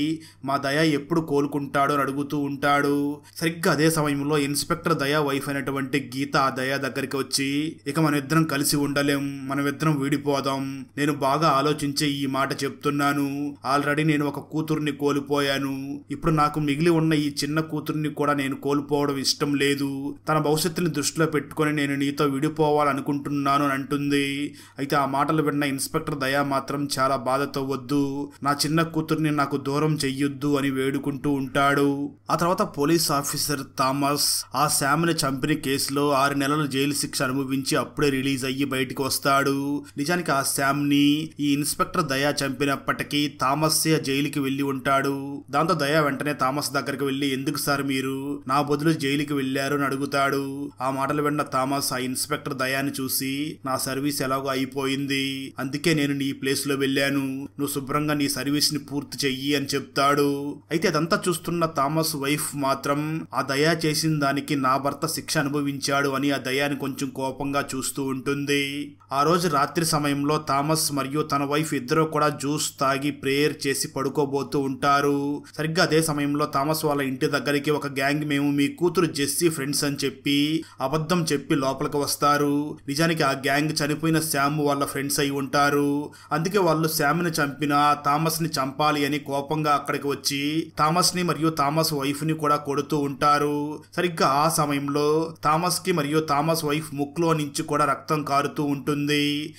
మా దయా ఎప్పుడు కోలుకుంటాడో అని అడుగుతూ ఉంటాడు. సరిగ్గా అదే సమయంలో ఇన్స్పెక్టర్ దయా వైఫ్ అయినటువంటి గీత ఆ దయా దగ్గరికి వచ్చి, ఇక మన ఇద్దరం కలిసి ఉండలేం, మనమిద్దరం విడిపోదాం, నేను బాగా ఆలోచించే ఈ మాట చెప్తున్నాను, ఆల్రెడీ నేను ఒక కూతుర్ని కోల్పోయాను, ఇప్పుడు నాకు మిగిలి ఉన్న ఈ చిన్న కూతుర్ని కూడా నేను కోల్పోవడం ఇష్టం లేదు, తన భవిష్యత్తుని దృష్టిలో పెట్టుకుని నేను నీతో విడిపోవాలనుకుంటున్నాను అని అంటుంది. అయితే ఆ మాటలు విన్న ఇన్స్పెక్టర్ దయా మాత్రం చాలా బాధతో, వద్దు, నా చిన్న కూతుర్ని నాకు దూరం చెయ్యొద్దు అని వేడుకుంటూ ఉంటాడు. ఆ తర్వాత పోలీస్ ఆఫీసర్ థామస్ ఆ శామ్ని చంపిన కేసులో 6 నెలల జైలు శిక్ష అనుభవించి అప్పుడే రిలీజ్ అయ్యి బయటికి వస్తాడు. నిజానికి ఆ శామ్ని ఈ ఇన్స్పెక్టర్ దయా చంపినప్పటికీ థామస్ జైలుకి వెళ్లి ఉంటాడు. దాంతో దయా వెంటనే థామస్ దగ్గరికి వెళ్లి, ఎందుకు సార్ మీరు నా బదులు జైలుకి వెళ్లారు అని అడుగుతాడు. ఆ మాటలు విన్న థామస్ ఆ ఇన్స్పెక్టర్ దయాని చూసి, నా సర్వీస్ ఎలాగో అయిపోయింది, అందుకే నేను నీ ప్లేస్ లో వెళ్ళాను, నువ్వు శుభ్రంగా నీ సర్వీస్ ని పూర్తి చెయ్యి అని చెప్తాడు. అయితే అదంతా చూస్తున్న థామస్ వైఫ్ మాత్రం ఆ దయా చేసిన దానికి నా భర్త శిక్ష అనుభవించాడు అని ఆ దయాని కొంచెం కోపంగా చూస్తూ ఉంటుంది. ఆ రోజు రాత్రి సమయంలో థామస్ మరియు తన వైఫ్ ఇద్దరు కూడా జ్యూస్ తాగి ప్రేయర్ చేసి పడుకోబోతూ ఉంటారు. సరిగ్గా అదే సమయంలో థామస్ వాళ్ళ ఇంటి దగ్గరికి ఒక గ్యాంగ్ మేము మీ కూతురు జెస్సీ ఫ్రెండ్స్ అని చెప్పి అబద్ధం చెప్పి లోపలికి వస్తారు. నిజానికి ఆ గ్యాంగ్ చనిపోయిన శామ్ వాళ్ళ ఫ్రెండ్స్ అయి ఉంటారు. అందుకే వాళ్ళు శామ్ ని చంపిన థామస్ ని చంపాలి అని కోపంగా అక్కడికి వచ్చి థామస్ ని మరియు థామస్ వైఫ్ ని కూడా కొడుతూ ఉంటారు. సరిగ్గా ఆ సమయంలో థామస్ కి మరియు థామస్ వైఫ్ ముక్కులో నుంచి కూడా రక్తం కారుతూ ఉంటుంది.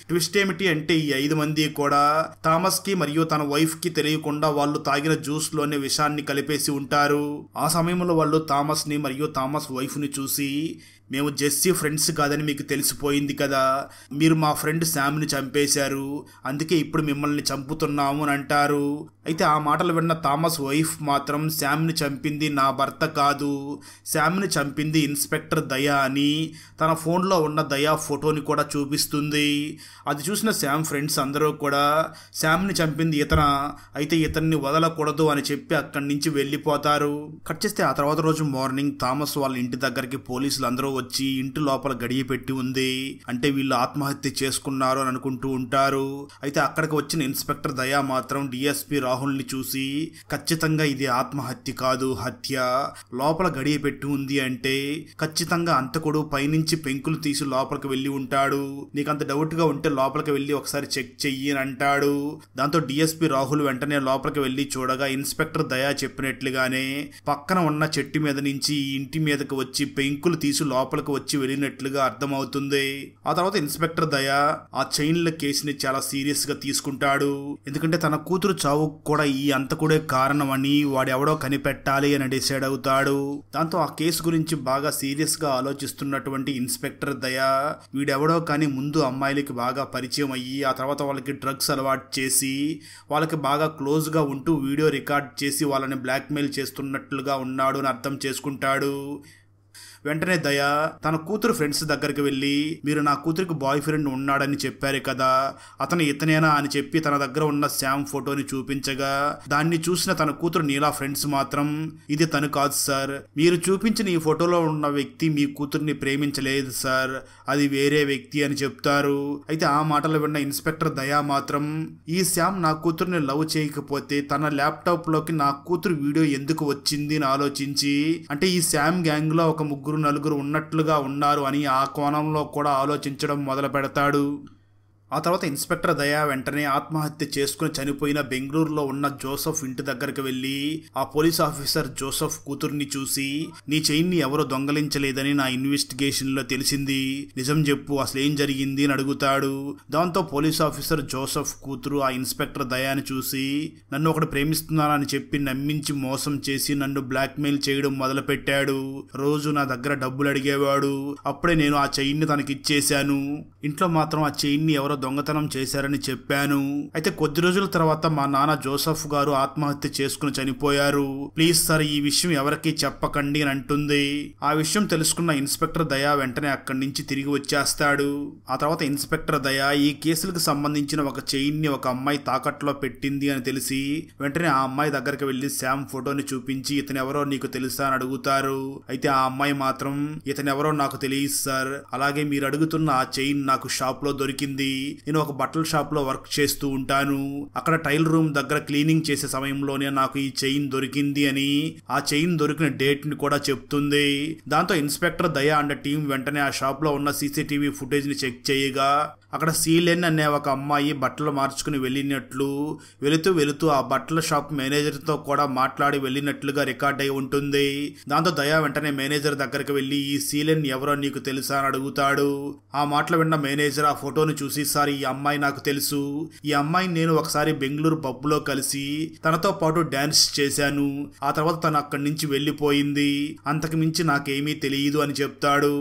ట్విస్ట్ ఏమిటి అంటే ఈ 5 మంది కూడా థామస్ కి మరియు తన వైఫ్ కి తెలియకుండా వాళ్ళు తాగిన జ్యూస్ లోనే విషాన్ని కలిపేసి ఉంటారు. ఆ సమయంలో వాళ్ళు థామస్ ని మరియు థామస్ వైఫ్ ని చూసి, మేము జెస్సీ ఫ్రెండ్స్ కాదని మీకు తెలిసిపోయింది కదా, మీరు మా ఫ్రెండ్ శామ్ని చంపేశారు, అందుకే ఇప్పుడు మిమ్మల్ని చంపుతున్నాము అని అంటారు. అయితే ఆ మాటలు విన్న థామస్ వైఫ్ మాత్రం శామ్ని చంపింది నా భర్త కాదు, శామ్ని చంపింది ఇన్స్పెక్టర్ దయా అని తన ఫోన్లో ఉన్న దయా ఫోటోని కూడా చూపిస్తుంది. అది చూసిన శామ్ ఫ్రెండ్స్ అందరూ కూడా శామ్ని చంపింది ఇతన, అయితే ఇతన్ని వదలకూడదు అని చెప్పి అక్కడి నుంచి వెళ్ళిపోతారు. కట్ చేస్తే ఆ తర్వాత రోజు మార్నింగ్ థామస్ వాళ్ళ ఇంటి దగ్గరికి పోలీసులు అందరూ వచ్చి ఇంటి లోపల గడియ పెట్టి ఉంది, అంటే వీళ్ళు ఆత్మహత్య చేసుకున్నారు అని అనుకుంటూ ఉంటారు. అయితే అక్కడికి వచ్చిన ఇన్స్పెక్టర్ దయా మాత్రం డిఎస్పీ రాహుల్ ని చూసి, ఖచ్చితంగా ఇది ఆత్మహత్య కాదు, హత్య, లోపల గడియ పెట్టి ఉంది అంటే ఖచ్చితంగా అంతకుడు పైనుంచి పెంకులు తీసి లోపలికి వెళ్ళి ఉంటాడు, నీకంత డౌట్ గా ఉంటే లోపలికి వెళ్ళి ఒకసారి చెక్ చెయ్యి అని అంటాడు. దాంతో డిఎస్పీ రాహుల్ వెంటనే లోపలికి వెళ్ళి చూడగా ఇన్స్పెక్టర్ దయా చెప్పినట్లుగానే పక్కన ఉన్న చెట్టు మీద నుంచి ఈ ఇంటి మీదకి వచ్చి పెంకులు తీసి లోపలికి వచ్చి వెళ్ళినట్లుగా అర్థమవుతుంది. ఆ తర్వాత ఇన్స్పెక్టర్ దయా ఆ చైన్ల కేసుని చాలా సీరియస్ గా తీసుకుంటాడు. ఎందుకంటే తన కూతురు చావు కూడా ఈ అంతకుడే కారణం అని వాడెవడో కనిపెట్టాలి అని డిసైడ్ అవుతాడు. దాంతో ఆ కేసు గురించి బాగా సీరియస్ గా ఆలోచిస్తున్నటువంటి ఇన్స్పెక్టర్ దయా వీడెవడో కానీ ముందు అమ్మాయిలకి బాగా పరిచయం అయ్యి ఆ తర్వాత వాళ్ళకి డ్రగ్స్ అలవాటు చేసి వాళ్ళకి బాగా క్లోజ్ గా ఉంటూ వీడియో రికార్డ్ చేసి వాళ్ళని బ్లాక్మెయిల్ చేస్తున్నట్లుగా ఉన్నాడు అని అర్థం చేసుకుంటాడు. వెంటనే దయా తన కూతురు ఫ్రెండ్స్ దగ్గరికి వెళ్ళి, మీరు నా కూతురికి బాయ్ ఫ్రెండ్ ఉన్నాడని చెప్పారు కదా, అతను ఇతనేనా అని చెప్పి తన దగ్గర ఉన్న శామ్ ఫోటోని చూపించగా దాన్ని చూసిన తన కూతురు నీలా ఫ్రెండ్స్ మాత్రం, ఇది తను కాదు సార్, మీరు చూపించిన ఈ ఫోటోలో ఉన్న వ్యక్తి మీ కూతుర్ని ప్రేమించలేదు సార్, అది వేరే వ్యక్తి అని చెప్తారు. అయితే ఆ మాటలు విన్న ఇన్స్పెక్టర్ దయా మాత్రం, ఈ శామ్ నా కూతుర్ని లవ్ చేయకపోతే తన ల్యాప్టాప్ లోకి నా కూతురు వీడియో ఎందుకు వచ్చింది అని ఆలోచించి, అంటే ఈ శామ్ గ్యాంగ్ లో ఒక 3-4 ఉన్నట్లుగా ఉన్నారు అని ఆ కోణంలో కూడా ఆలోచించడం మొదలు పెడతాడు. ఆ తర్వాత ఇన్స్పెక్టర్ దయా వెంటనే ఆత్మహత్య చేసుకుని చనిపోయిన బెంగళూరులో ఉన్న జోసెఫ్ ఇంటి దగ్గరికి వెళ్లి ఆ పోలీస్ ఆఫీసర్ జోసెఫ్ కూతుర్ని చూసి, నీ చైన్ని ఎవరో దొంగలించలేదని నా ఇన్వెస్టిగేషన్ లో తెలిసింది, నిజం చెప్పు, అసలు ఏం జరిగింది అని అడుగుతాడు. దాంతో పోలీస్ ఆఫీసర్ జోసెఫ్ కూతురు ఆ ఇన్స్పెక్టర్ దయాని చూసి, నన్ను ఒకటి ప్రేమిస్తున్నానని చెప్పి నమ్మించి మోసం చేసి నన్ను బ్లాక్మెయిల్ చేయడం మొదలు పెట్టాడు. రోజు నా దగ్గర డబ్బులు అడిగేవాడు. అప్పుడే నేను ఆ చైన్ని తనకి ఇచ్చేశాను. ఇంట్లో మాత్రం ఆ చైన్ని ఎవరో దొంగతనం చేశారని చెప్పాను. అయితే కొద్ది రోజుల తర్వాత మా నాన్న జోసెఫ్ గారు ఆత్మహత్య చేసుకుని చనిపోయారు. ప్లీజ్ సార్, ఈ విషయం ఎవరికీ చెప్పకండి అని అంటుంది. ఆ విషయం తెలుసుకున్న ఇన్స్పెక్టర్ దయా వెంటనే అక్కడి నుంచి తిరిగి వచ్చేస్తాడు. ఆ తర్వాత ఇన్స్పెక్టర్ దయా ఈ కేసులకు సంబంధించిన ఒక చైన్ ని ఒక అమ్మాయి తాకట్లో పెట్టింది అని తెలిసి వెంటనే ఆ అమ్మాయి దగ్గరికి వెళ్లి శామ్ ఫోటోని చూపించి, ఇతనెవరో నీకు తెలుసా అని అడుగుతారు. అయితే ఆ అమ్మాయి మాత్రం, ఇతనెవరో నాకు తెలియదు సార్, అలాగే మీరు అడుగుతున్న ఆ చైన్ నాకు షాప్ లో దొరికింది. నేను ఒక బట్టల షాప్ లో వర్క్ చేస్తూ ఉంటాను. అక్కడ ట్రయల్ రూమ్ దగ్గర క్లీనింగ్ చేసే సమయంలోనే నాకు ఈ చైన్ దొరికింది అని ఆ చైన్ దొరికిన డేట్ ని కూడా చెప్తుంది. దాంతో ఇన్స్పెక్టర్ దయా అండ్ టీం వెంటనే ఆ షాప్ లో ఉన్న సీసీటీవీ ఫుటేజ్ ని చెక్ చేయగా అక్కడ సీలెన్ అనే ఒక అమ్మాయి బట్టలు మార్చుకుని వెళ్ళినట్లు, వెళుతూ ఆ బట్టల షాప్ మేనేజర్ తో కూడా మాట్లాడి వెళ్ళినట్లుగా రికార్డ్ అయి ఉంటుంది. దాంతో దయా వెంటనే మేనేజర్ దగ్గరికి వెళ్లి, ఈ సీలెన్ ఎవరో నీకు తెలుసా అని అడుగుతాడు. ఆ మాటలు విన్న మేనేజర్ ఆ ఫోటోని చూసి, సార్ ఈ అమ్మాయి నాకు తెలుసు, ఈ అమ్మాయిని నేను ఒకసారి బెంగళూరు పబ్ లో కలిసి తనతో పాటు డాన్స్ చేశాను. ఆ తర్వాత తను అక్కడి నుంచి వెళ్లిపోయింది, అంతకు మించి నాకేమీ తెలియదు అని చెప్తాడు.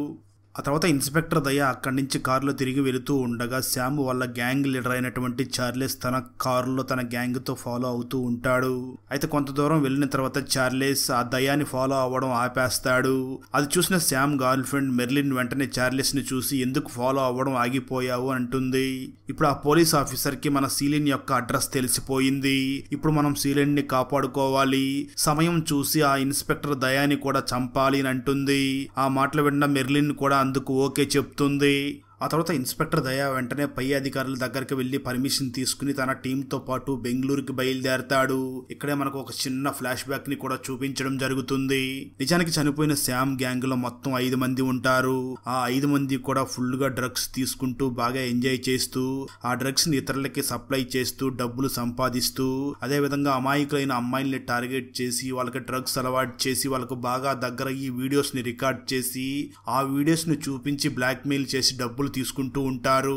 ఆ తర్వాత ఇన్స్పెక్టర్ దయా అక్కడి నుంచి కారులో తిరిగి వెళుతూ ఉండగా శామ్ వాళ్ళ గ్యాంగ్ లీడర్ అయినటువంటి చార్లెస్ తన కారులో తన గ్యాంగ్ తో ఫాలో అవుతూ ఉంటాడు. అయితే కొంత దూరం వెళ్ళిన తర్వాత చార్లెస్ ఆ దయాని ఫాలో అవ్వడం ఆపేస్తాడు. అది చూసిన శామ్ గర్ల్ ఫ్రెండ్ మెర్లిన్ వెంటనే చార్లెస్ ని చూసి, ఎందుకు ఫాలో అవ్వడం ఆగిపోయావు అంటుంది. ఇప్పుడు ఆ పోలీస్ ఆఫీసర్ కి మన సీలిన్ యొక్క అడ్రస్ తెలిసిపోయింది. ఇప్పుడు మనం సీలిన్ ని కాపాడుకోవాలి, సమయం చూసి ఆ ఇన్స్పెక్టర్ దయాని కూడా చంపాలి అని అంటుంది. ఆ మాటలు విన్న మెర్లిన్ కూడా అందుకు ఓకే చెప్తుంది. ఆ తర్వాత ఇన్స్పెక్టర్ దయా వెంటనే పై అధికారుల దగ్గరికి వెళ్లి పర్మిషన్ తీసుకుని తన టీంతో పాటు బెంగళూరుకి బయలుదేరతాడు. ఇక్కడే మనకు ఒక చిన్న ఫ్లాష్ బ్యాక్ ని కూడా చూపించడం జరుగుతుంది. నిజానికి చనిపోయిన శామ్ గ్యాంగ్ లో మొత్తం 5 మంది ఉంటారు. ఆ 5 మంది కూడా ఫుల్ గా డ్రగ్స్ తీసుకుంటూ బాగా ఎంజాయ్ చేస్తూ ఆ డ్రగ్స్ ని ఇతరులకి సప్లై చేస్తూ డబ్బులు సంపాదిస్తూ, అదే విధంగా అమాయకులైన అమ్మాయిల్ని టార్గెట్ చేసి వాళ్ళకి డ్రగ్స్ అలవాటు చేసి వాళ్ళకు బాగా దగ్గర ఈ వీడియోస్ ని రికార్డ్ చేసి ఆ వీడియోస్ ని చూపించి బ్లాక్ మెయిల్ చేసి డబ్బులు తీసుకుంటూ ఉంటారు.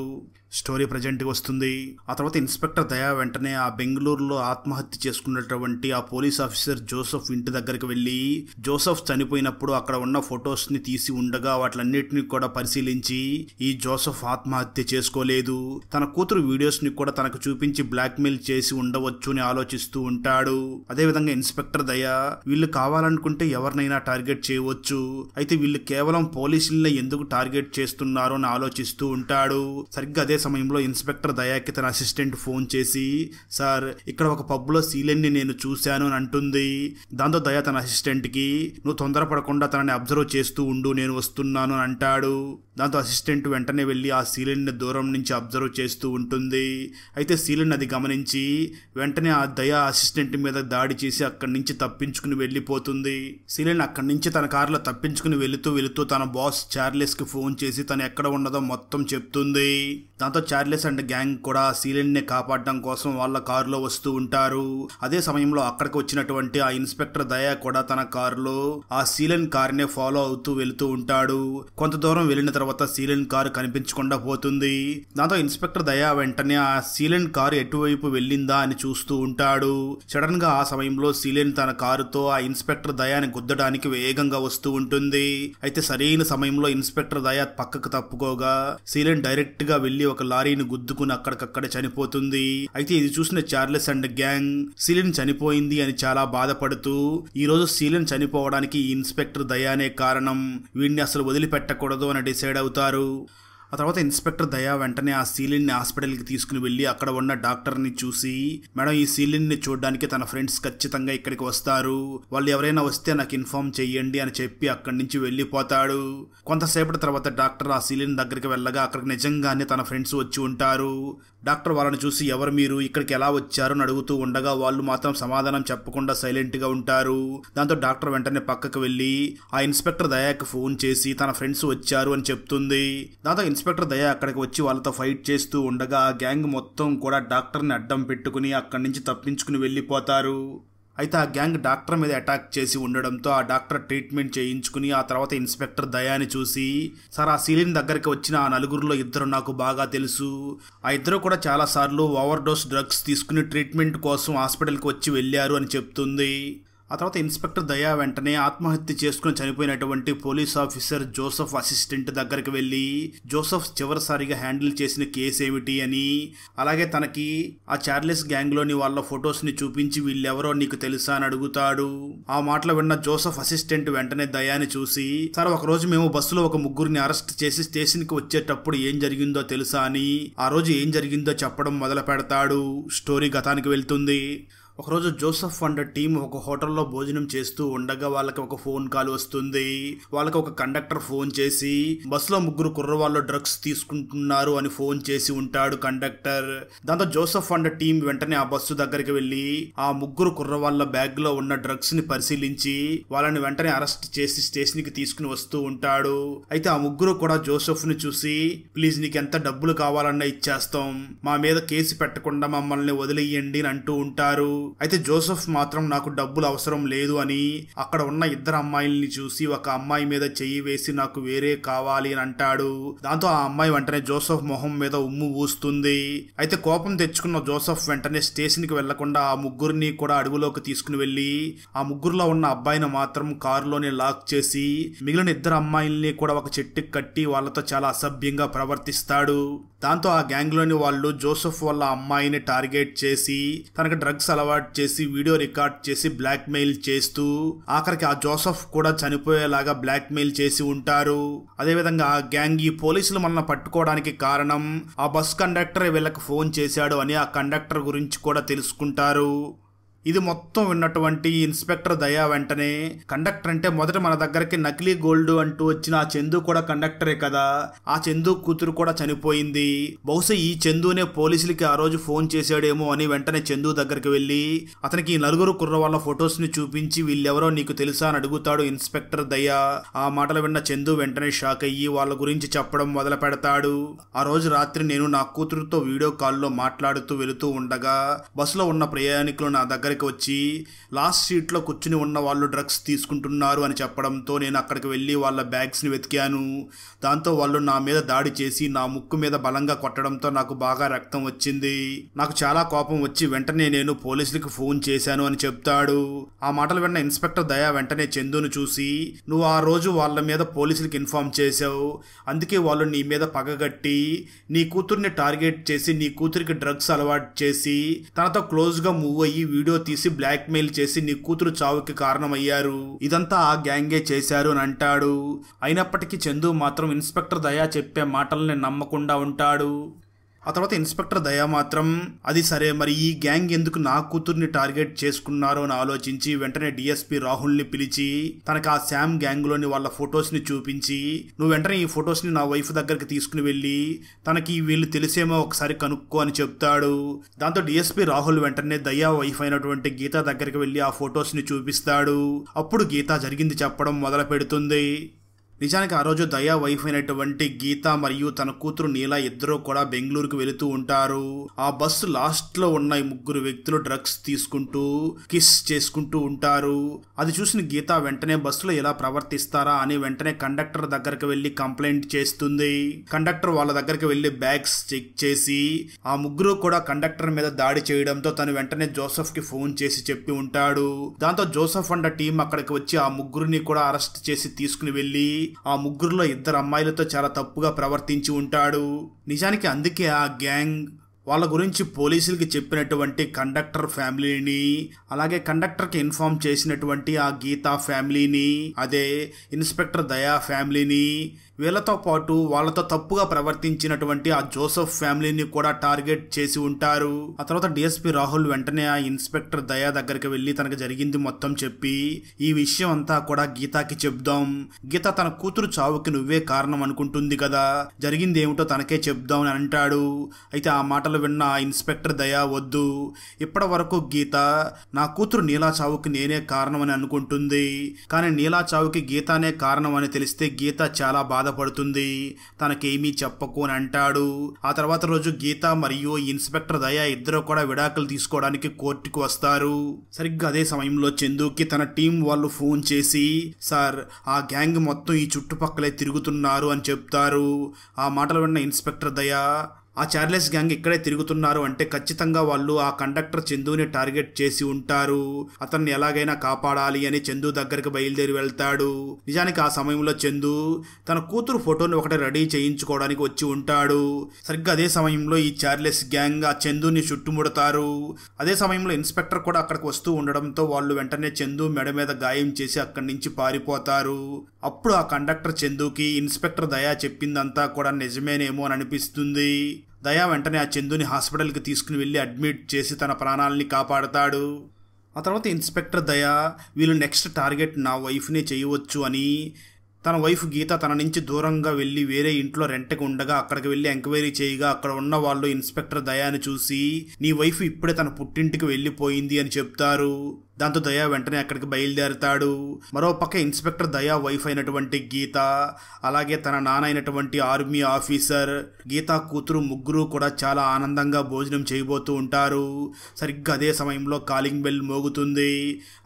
స్టోరీ ప్రజెంట్కి వస్తుంది. ఆ తర్వాత ఇన్స్పెక్టర్ దయా వెంటనే ఆ బెంగళూరులో ఆత్మహత్య చేసుకున్నటువంటి ఆ పోలీస్ ఆఫీసర్ జోసెఫ్ ఇంటి దగ్గరికి వెళ్ళి, జోసెఫ్ చనిపోయినప్పుడు అక్కడ ఉన్న ఫొటోస్ ని తీసి ఉండగా వాటిలన్నిటిని కూడా పరిశీలించి, ఈ జోసెఫ్ ఆత్మహత్య చేసుకోలేదు, తన కూతురు వీడియోస్ ని కూడా తనకు చూపించి బ్లాక్మెయిల్ చేసి ఉండవచ్చు అని ఆలోచిస్తూ ఉంటాడు. అదేవిధంగా ఇన్స్పెక్టర్ దయా, వీళ్ళు కావాలనుకుంటే ఎవరినైనా టార్గెట్ చేయవచ్చు, అయితే వీళ్ళు కేవలం పోలీసుల్ని ఎందుకు టార్గెట్ చేస్తున్నారో అని ఆలోచిస్తూ ఉంటాడు. సరిగ్గా అదే సమయంలో ఇన్స్పెక్టర్ దయాకి తన అసిస్టెంట్ ఫోన్ చేసి, సార్ ఇక్కడ ఒక పబ్ లో సీలెన్ ని నేను చూశాను అని అంటుంది. దాంతో దయా తన అసిస్టెంట్ కి, నువ్వు తొందరపడకుండా తనని అబ్జర్వ్ చేస్తూ ఉండు, నేను వస్తున్నాను అని అంటాడు. దాంతో అసిస్టెంట్ వెంటనే వెళ్లి ఆ సీలెన్ ని దూరం నుంచి అబ్జర్వ్ చేస్తూ ఉంటుంది. అయితే సీలెన్ అది గమనించి వెంటనే ఆ దయా అసిస్టెంట్ మీద దాడి చేసి అక్కడి నుంచి తప్పించుకుని వెళ్లిపోతుంది. సీలెన్ అక్కడి నుంచి తన కారులో తప్పించుకుని వెళుతూ తన బాస్ చార్లెస్ కి ఫోన్ చేసి తను ఎక్కడ ఉన్నదో మొత్తం చెప్తుంది. దాంతో చార్లెస్ అండ్ గ్యాంగ్ కూడా సీలెన్ ని కాపాడడం కోసం వాళ్ళ కారులో వస్తూ ఉంటారు. అదే సమయంలో అక్కడికి వచ్చినటువంటి ఆ ఇన్స్పెక్టర్ దయా కూడా తన కారులో ఆ సీలెన్ కార్ నే ఫాలో అవుతూ వెళుతూ ఉంటాడు. కొంత దూరం వెళ్లిన తర్వాత సీలెన్ కారు కనిపించకుండా పోతుంది. దాంతో ఇన్స్పెక్టర్ దయా వెంటనే ఆ సీలెన్ కారు ఎటువైపు వెళ్ళిందా అని చూస్తూ ఉంటాడు. సడన్ గా ఆ సమయంలో సీలెన్ తన కారుతో ఆ ఇన్స్పెక్టర్ దయాని గుద్దడానికి వేగంగా వస్తూ ఉంటుంది. అయితే సరైన సమయంలో ఇన్స్పెక్టర్ దయా పక్కకు తప్పుకోగా సీలెన్ డైరెక్ట్ గా వెళ్లి ఒక లారీని గుద్దుకుని అక్కడికక్కడే చనిపోతుంది. అయితే ఇది చూసిన చార్లెస్ అండ్ గ్యాంగ్ సీలెన్ చనిపోయింది అని చాలా బాధపడుతూ, ఈ రోజు సీలెన్ చనిపోవడానికి ఈ ఇన్స్పెక్టర్ దయానే కారణం, వీడిని అసలు వదిలిపెట్టకూడదు అని డిసైడ్ అవుతారు. ఆ తర్వాత ఇన్స్పెక్టర్ దయా వెంటనే ఆ సీలిన్ ని హాస్పిటల్కి తీసుకుని వెళ్ళి అక్కడ ఉన్న డాక్టర్ని చూసి, మేడం ఈ సీలిన్ ని చూడడానికి తన ఫ్రెండ్స్ ఖచ్చితంగా ఇక్కడికి వస్తారు, వాళ్ళు ఎవరైనా వస్తే నాకు ఇన్ఫార్మ్ చెయ్యండి అని చెప్పి అక్కడి నుంచి వెళ్ళిపోతాడు. కొంతసేపటి తర్వాత డాక్టర్ ఆ సీలిన్ దగ్గరికి వెళ్ళగా అక్కడికి నిజంగానే తన ఫ్రెండ్స్ వచ్చి ఉంటారు. డాక్టర్ వాళ్ళని చూసి ఎవరు మీరు, ఇక్కడికి ఎలా వచ్చారు అని అడుగుతూ ఉండగా వాళ్ళు మాత్రం సమాధానం చెప్పకుండా సైలెంట్ గా ఉంటారు. దాంతో డాక్టర్ వెంటనే పక్కకు వెళ్ళి ఆ ఇన్స్పెక్టర్ దయాకి ఫోన్ చేసి తన ఫ్రెండ్స్ వచ్చారు అని చెప్తుంది. దాంతో ఇన్స్పెక్టర్ దయ అక్కడికి వచ్చి వాళ్ళతో ఫైట్ చేస్తూ ఉండగా ఆ గ్యాంగ్ మొత్తం కూడా డాక్టర్ని అడ్డం పెట్టుకుని అక్కడి నుంచి తప్పించుకుని వెళ్ళిపోతారు. అయితే ఆ గ్యాంగ్ డాక్టర్ మీద అటాక్ చేసి ఉండడంతో ఆ డాక్టర్ ట్రీట్మెంట్ చేయించుకుని ఆ తర్వాత ఇన్స్పెక్టర్ దయాని చూసి, సార్ ఆ సీలిన్ దగ్గరికి వచ్చిన ఆ నలుగురిలో ఇద్దరు నాకు బాగా తెలుసు. ఆ ఇద్దరు కూడా చాలాసార్లు ఓవర్ డోస్ డ్రగ్స్ తీసుకుని ట్రీట్మెంట్ కోసం హాస్పిటల్కి వచ్చి వెళ్ళారు అని చెప్తుంది. ఆ తర్వాత ఇన్స్పెక్టర్ దయా వెంటనే ఆత్మహత్య చేసుకుని చనిపోయినటువంటి పోలీస్ ఆఫీసర్ జోసెఫ్ అసిస్టెంట్ దగ్గరికి వెళ్ళి జోసెఫ్ చివరిసారిగా హ్యాండిల్ చేసిన కేసు ఏమిటి అని, అలాగే తనకి ఆ చార్లెస్ గ్యాంగ్లోని వాళ్ళ ఫొటోస్ని చూపించి వీళ్ళెవరో నీకు తెలుసా అని అడుగుతాడు. ఆ మాటలు విన్న జోసెఫ్ అసిస్టెంట్ వెంటనే దయాని చూసి, సార్ ఒకరోజు మేము బస్సులో ఒక ముగ్గురిని అరెస్ట్ చేసి స్టేషన్కి వచ్చేటప్పుడు ఏం జరిగిందో తెలుసా అని ఆ రోజు ఏం జరిగిందో చెప్పడం మొదలు పెడతాడు. స్టోరీ గతానికి వెళ్తుంది. ఒకరోజు జోసెఫ్ అండ్ టీం ఒక హోటల్లో భోజనం చేస్తూ ఉండగా వాళ్ళకి ఒక ఫోన్ కాల్ వస్తుంది. వాళ్ళకి ఒక కండక్టర్ ఫోన్ చేసి బస్సులో ముగ్గురు కుర్రవాళ్ళు డ్రగ్స్ తీసుకుంటున్నారు అని ఫోన్ చేసి ఉంటాడు కండక్టర్. దాంతో జోసెఫ్ అండ్ టీం వెంటనే ఆ బస్సు దగ్గరికి వెళ్ళి ఆ ముగ్గురు కుర్రవాళ్ళ బ్యాగ్ లో ఉన్న డ్రగ్స్ ని పరిశీలించి వాళ్ళని వెంటనే అరెస్ట్ చేసి స్టేషన్ కి తీసుకుని వస్తూ ఉంటాడు. అయితే ఆ ముగ్గురు కూడా జోసెఫ్ ని చూసి, ప్లీజ్ నీకు ఎంత డబ్బులు కావాలన్నా ఇచ్చేస్తాం, మా మీద కేసు పెట్టకుండా మమ్మల్ని వదిలేయండి అని అంటూ ఉంటారు. అయితే జోసెఫ్ మాత్రం నాకు డబ్బులు అవసరం లేదు అని అక్కడ ఉన్న ఇద్దరు అమ్మాయిల్ని చూసి ఒక అమ్మాయి మీద చెయ్యి వేసి నాకు వేరే కావాలి అని అంటాడు. దాంతో ఆ అమ్మాయి వెంటనే జోసెఫ్ మొహం మీద ఉమ్ము ఊస్తుంది. అయితే కోపం తెచ్చుకున్న జోసెఫ్ వెంటనే స్టేషన్ కి వెళ్లకుండా ఆ ముగ్గురిని కూడా అడవిలోకి తీసుకుని వెళ్లి ఆ ముగ్గురులో ఉన్న అబ్బాయిని మాత్రం కారులోనే లాక్ చేసి మిగిలిన ఇద్దరు అమ్మాయిల్ని కూడా ఒక చెట్టుకి కట్టి వాళ్ళతో చాలా అసభ్యంగా ప్రవర్తిస్తాడు. దాంతో ఆ గ్యాంగ్ లోని వాళ్ళు జోసెఫ్ వాళ్ళ అమ్మాయిని టార్గెట్ చేసి తనకు డ్రగ్స్ అలవాటు చేసి వీడియో రికార్డ్ చేసి బ్లాక్ మెయిల్ చేస్తూ ఆఖరికి ఆ జోసెఫ్ కూడా చనిపోయేలాగా బ్లాక్ మెయిల్ చేసి ఉంటారు. అదేవిధంగా ఆ గ్యాంగ్ ఈ పోలీసులు మనల్ని పట్టుకోవడానికి కారణం ఆ బస్ కండక్టర్ వీళ్ళకి ఫోన్ చేశాడు అని ఆ కండక్టర్ గురించి కూడా తెలుసుకుంటారు. ఇది మొత్తం విన్నటువంటి ఇన్స్పెక్టర్ దయా వెంటనే, కండక్టర్ అంటే మొదట మన దగ్గరికి నకిలీ గోల్డ్ అంటూ వచ్చిన ఆ చందు కూడా కండక్టరే కదా, ఆ చందు కూతురు కూడా చనిపోయింది, బహుశా ఈ చందునే పోలీసులకి ఆ రోజు ఫోన్ చేశాడేమో అని వెంటనే చందు దగ్గరికి వెళ్ళి అతనికి ఈ నలుగురు కుర్ర వాళ్ళ ఫొటోస్ ని చూపించి వీళ్ళెవరో నీకు తెలుసా అని అడుగుతాడు ఇన్స్పెక్టర్ దయా. ఆ మాటలు విన్న చందు వెంటనే షాక్ అయ్యి వాళ్ళ గురించి చెప్పడం మొదలు పెడతాడు. ఆ రోజు రాత్రి నేను నా కూతురుతో వీడియో కాల్లో మాట్లాడుతూ వెళుతూ ఉండగా బస్సులో ఉన్న ప్రయాణికులు నా దగ్గర వచ్చి లాస్ట్ సీట్ లో కూర్చుని ఉన్న వాళ్ళు డ్రగ్స్ తీసుకుంటున్నారు అని చెప్పడంతో నేను అక్కడికి వెళ్ళి వాళ్ళ బ్యాగ్స్ ని వెతికాను. దాంతో వాళ్ళు నా మీద దాడి చేసి నా ముక్కు మీద బలంగా కొట్టడంతో నాకు బాగా రక్తం వచ్చింది. నాకు చాలా కోపం వచ్చి వెంటనే నేను పోలీసులకు ఫోన్ చేశాను అని చెప్తాడు. ఆ మాటలు విన్న ఇన్స్పెక్టర్ దయా వెంటనే చందును చూసి, నువ్వు ఆ రోజు వాళ్ళ మీద పోలీసులకు ఇన్ఫార్మ్ చేశావు, అందుకే వాళ్ళు నీ మీద పగగట్టి నీ కూతుర్ని టార్గెట్ చేసి నీ కూతురికి డ్రగ్స్ అలవాటు చేసి తనతో క్లోజ్ గా మూవ్ అయ్యి వీడియో తీసి బ్లాక్ మెయిల్ చేసి నీ కూతురు చావుకి కారణమయ్యారు, ఇదంతా ఆ గ్యాంగే చేశారు అని అంటాడు. అయినప్పటికీ చందు మాత్రం ఇన్స్పెక్టర్ దయా చెప్పే మాటల్ని నమ్మకుండా ఉంటాడు. ఆ తర్వాత ఇన్స్పెక్టర్ దయా మాత్రం, అది సరే మరి ఈ గ్యాంగ్ ఎందుకు నా కూతుర్ని టార్గెట్ చేసుకున్నారో అని ఆలోచించి వెంటనే డిఎస్పీ రాహుల్ని పిలిచి తనకు ఆ శామ్ గ్యాంగ్ లోని వాళ్ళ ఫొటోస్ ని చూపించి, నువ్వు వెంటనే ఈ ఫొటోస్ ని నా వైఫ్ దగ్గరికి తీసుకుని వెళ్ళి తనకి వీళ్ళు తెలిసేమో ఒకసారి కనుక్కో అని చెప్తాడు. దాంతో డిఎస్పీ రాహుల్ వెంటనే దయా వైఫ్ అయినటువంటి గీత దగ్గరికి వెళ్ళి ఆ ఫొటోస్ ని చూపిస్తాడు. అప్పుడు గీత జరిగింది చెప్పడం మొదలు పెడుతుంది. నిజానికి ఆ రోజు దయా వైఫ్ అయినటువంటి గీత మరియు తన కూతురు నీల ఇద్దరు కూడా బెంగళూరుకు వెళుతూ ఉంటారు. ఆ బస్సు లాస్ట్ లో ఉన్న ఈ ముగ్గురు వ్యక్తులు డ్రగ్స్ తీసుకుంటూ కిస్ చేసుకుంటూ ఉంటారు. అది చూసిన గీత వెంటనే బస్సులో ఎలా ప్రవర్తిస్తారా అని వెంటనే కండక్టర్ దగ్గరికి వెళ్లి కంప్లైంట్ చేస్తుంది. కండక్టర్ వాళ్ళ దగ్గరికి వెళ్లి బ్యాగ్స్ చెక్ చేసి ఆ ముగ్గురు కూడా కండక్టర్ మీద దాడి చేయడంతో తను వెంటనే జోసెఫ్ కి ఫోన్ చేసి చెప్పి ఉంటాడు. దాంతో జోసెఫ్ అండ్ టీం అక్కడికి వచ్చి ఆ ముగ్గురిని కూడా అరెస్ట్ చేసి తీసుకుని వెళ్లి ఆ ముగ్గురులో ఇద్దరు అమ్మాయిలతో చాలా తప్పుగా ప్రవర్తించి ఉంటాడు. నిజానికి అందుకే ఆ గ్యాంగ్ వాళ్ళ గురించి పోలీసులకి చెప్పినటువంటి కండక్టర్ ఫ్యామిలీని, అలాగే కండక్టర్కి ఇన్ఫార్మ్ చేసినటువంటి ఆ గీతా ఫ్యామిలీని, అదే ఇన్స్పెక్టర్ దయా ఫ్యామిలీని, వీళ్ళతో పాటు వాళ్ళతో తప్పుగా ప్రవర్తించినటువంటి ఆ జోసెఫ్ ఫ్యామిలీని కూడా టార్గెట్ చేసి ఉంటారు. ఆ తర్వాత డిఎస్పీ రాహుల్ వెంటనే ఆ ఇన్స్పెక్టర్ దయా దగ్గరికి వెళ్లి తనకు జరిగింది మొత్తం చెప్పి, ఈ విషయం అంతా కూడా గీతాకి చెప్దాం, గీత తన కూతురు చావుకి నువ్వే కారణం అనుకుంటుంది కదా, జరిగింది ఏమిటో తనకే చెప్దాం అని అంటాడు. అయితే ఆ మాటలు విన్న ఆ ఇన్స్పెక్టర్ దయా, వద్దు, ఇప్పటి వరకు గీత నా కూతురు నీలా చావుకి నేనే కారణం అని అనుకుంటుంది, కానీ నీలా చావుకి గీతానే కారణం అని తెలిస్తే గీత చాలా బాధ బాధపడుతుంది. తనకేమీ చెప్పకు అని అంటాడు. ఆ తర్వాత రోజు గీత మరియు ఇన్స్పెక్టర్ దయా ఇద్దరు కూడా విడాకులు తీసుకోవడానికి కోర్టుకు వస్తారు. సరిగ్గా అదే సమయంలో చందుకి తన టీం వాళ్ళు ఫోన్ చేసి, సార్ ఆ గ్యాంగ్ మొత్తం ఈ చుట్టుపక్కలే తిరుగుతున్నారు అని చెప్తారు. ఆ మాటలు విన్న ఇన్స్పెక్టర్ దయా, ఆ చార్లెస్ గ్యాంగ్ ఇక్కడే తిరుగుతున్నారు అంటే ఖచ్చితంగా వాళ్ళు ఆ కండక్టర్ చందుని టార్గెట్ చేసి ఉంటారు. అతన్ని ఎలాగైనా కాపాడాలి అని చందు దగ్గరికి బయలుదేరి వెళ్తాడు. నిజానికి ఆ సమయంలో చందు తన కూతురు ఫోటోని ఒకటి రెడీ చేయించుకోవడానికి వచ్చి ఉంటాడు. సరిగ్గా అదే సమయంలో ఈ చార్లెస్ గ్యాంగ్ ఆ చందుని చుట్టుముడతారు. అదే సమయంలో ఇన్స్పెక్టర్ కూడా అక్కడికి వస్తూ ఉండడంతో వాళ్ళు వెంటనే చందు మెడ మీద గాయం చేసి అక్కడి నుంచి పారిపోతారు. అప్పుడు ఆ కండక్టర్ చందుకి ఇన్స్పెక్టర్ దయా చెప్పిందంతా కూడా నిజమేనేమో అని అనిపిస్తుంది. దయా వెంటనే ఆ చందుని హాస్పిటల్కి తీసుకుని వెళ్ళి అడ్మిట్ చేసి తన ప్రాణాలని కాపాడతాడు. ఆ తర్వాత ఇన్స్పెక్టర్ దయా వీళ్ళు నెక్స్ట్ టార్గెట్ నా వైఫ్నే చేయవచ్చు అని, తన వైఫ్ గీత తన నుంచి దూరంగా వెళ్ళి వేరే ఇంట్లో రెంట్కి ఉండగా అక్కడికి వెళ్ళి ఎంక్వైరీ చేయగా అక్కడ ఉన్న వాళ్ళు ఇన్స్పెక్టర్ దయాని చూసి, నీ వైఫ్ ఇప్పుడే తన పుట్టింటికి వెళ్ళిపోయింది అని చెప్తారు. దాంతో దయా వెంటనే అక్కడికి బయలుదేరతాడు. మరోపక్క ఇన్స్పెక్టర్ దయా వైఫ్ అయినటువంటి గీత, అలాగే తన నాన్న అయినటువంటి ఆర్మీ ఆఫీసర్, గీత కూతురు ముగ్గురు కూడా చాలా ఆనందంగా భోజనం చేయబోతూ ఉంటారు. సరిగ్గా అదే సమయంలో కాలింగ్ బెల్ మోగుతుంది.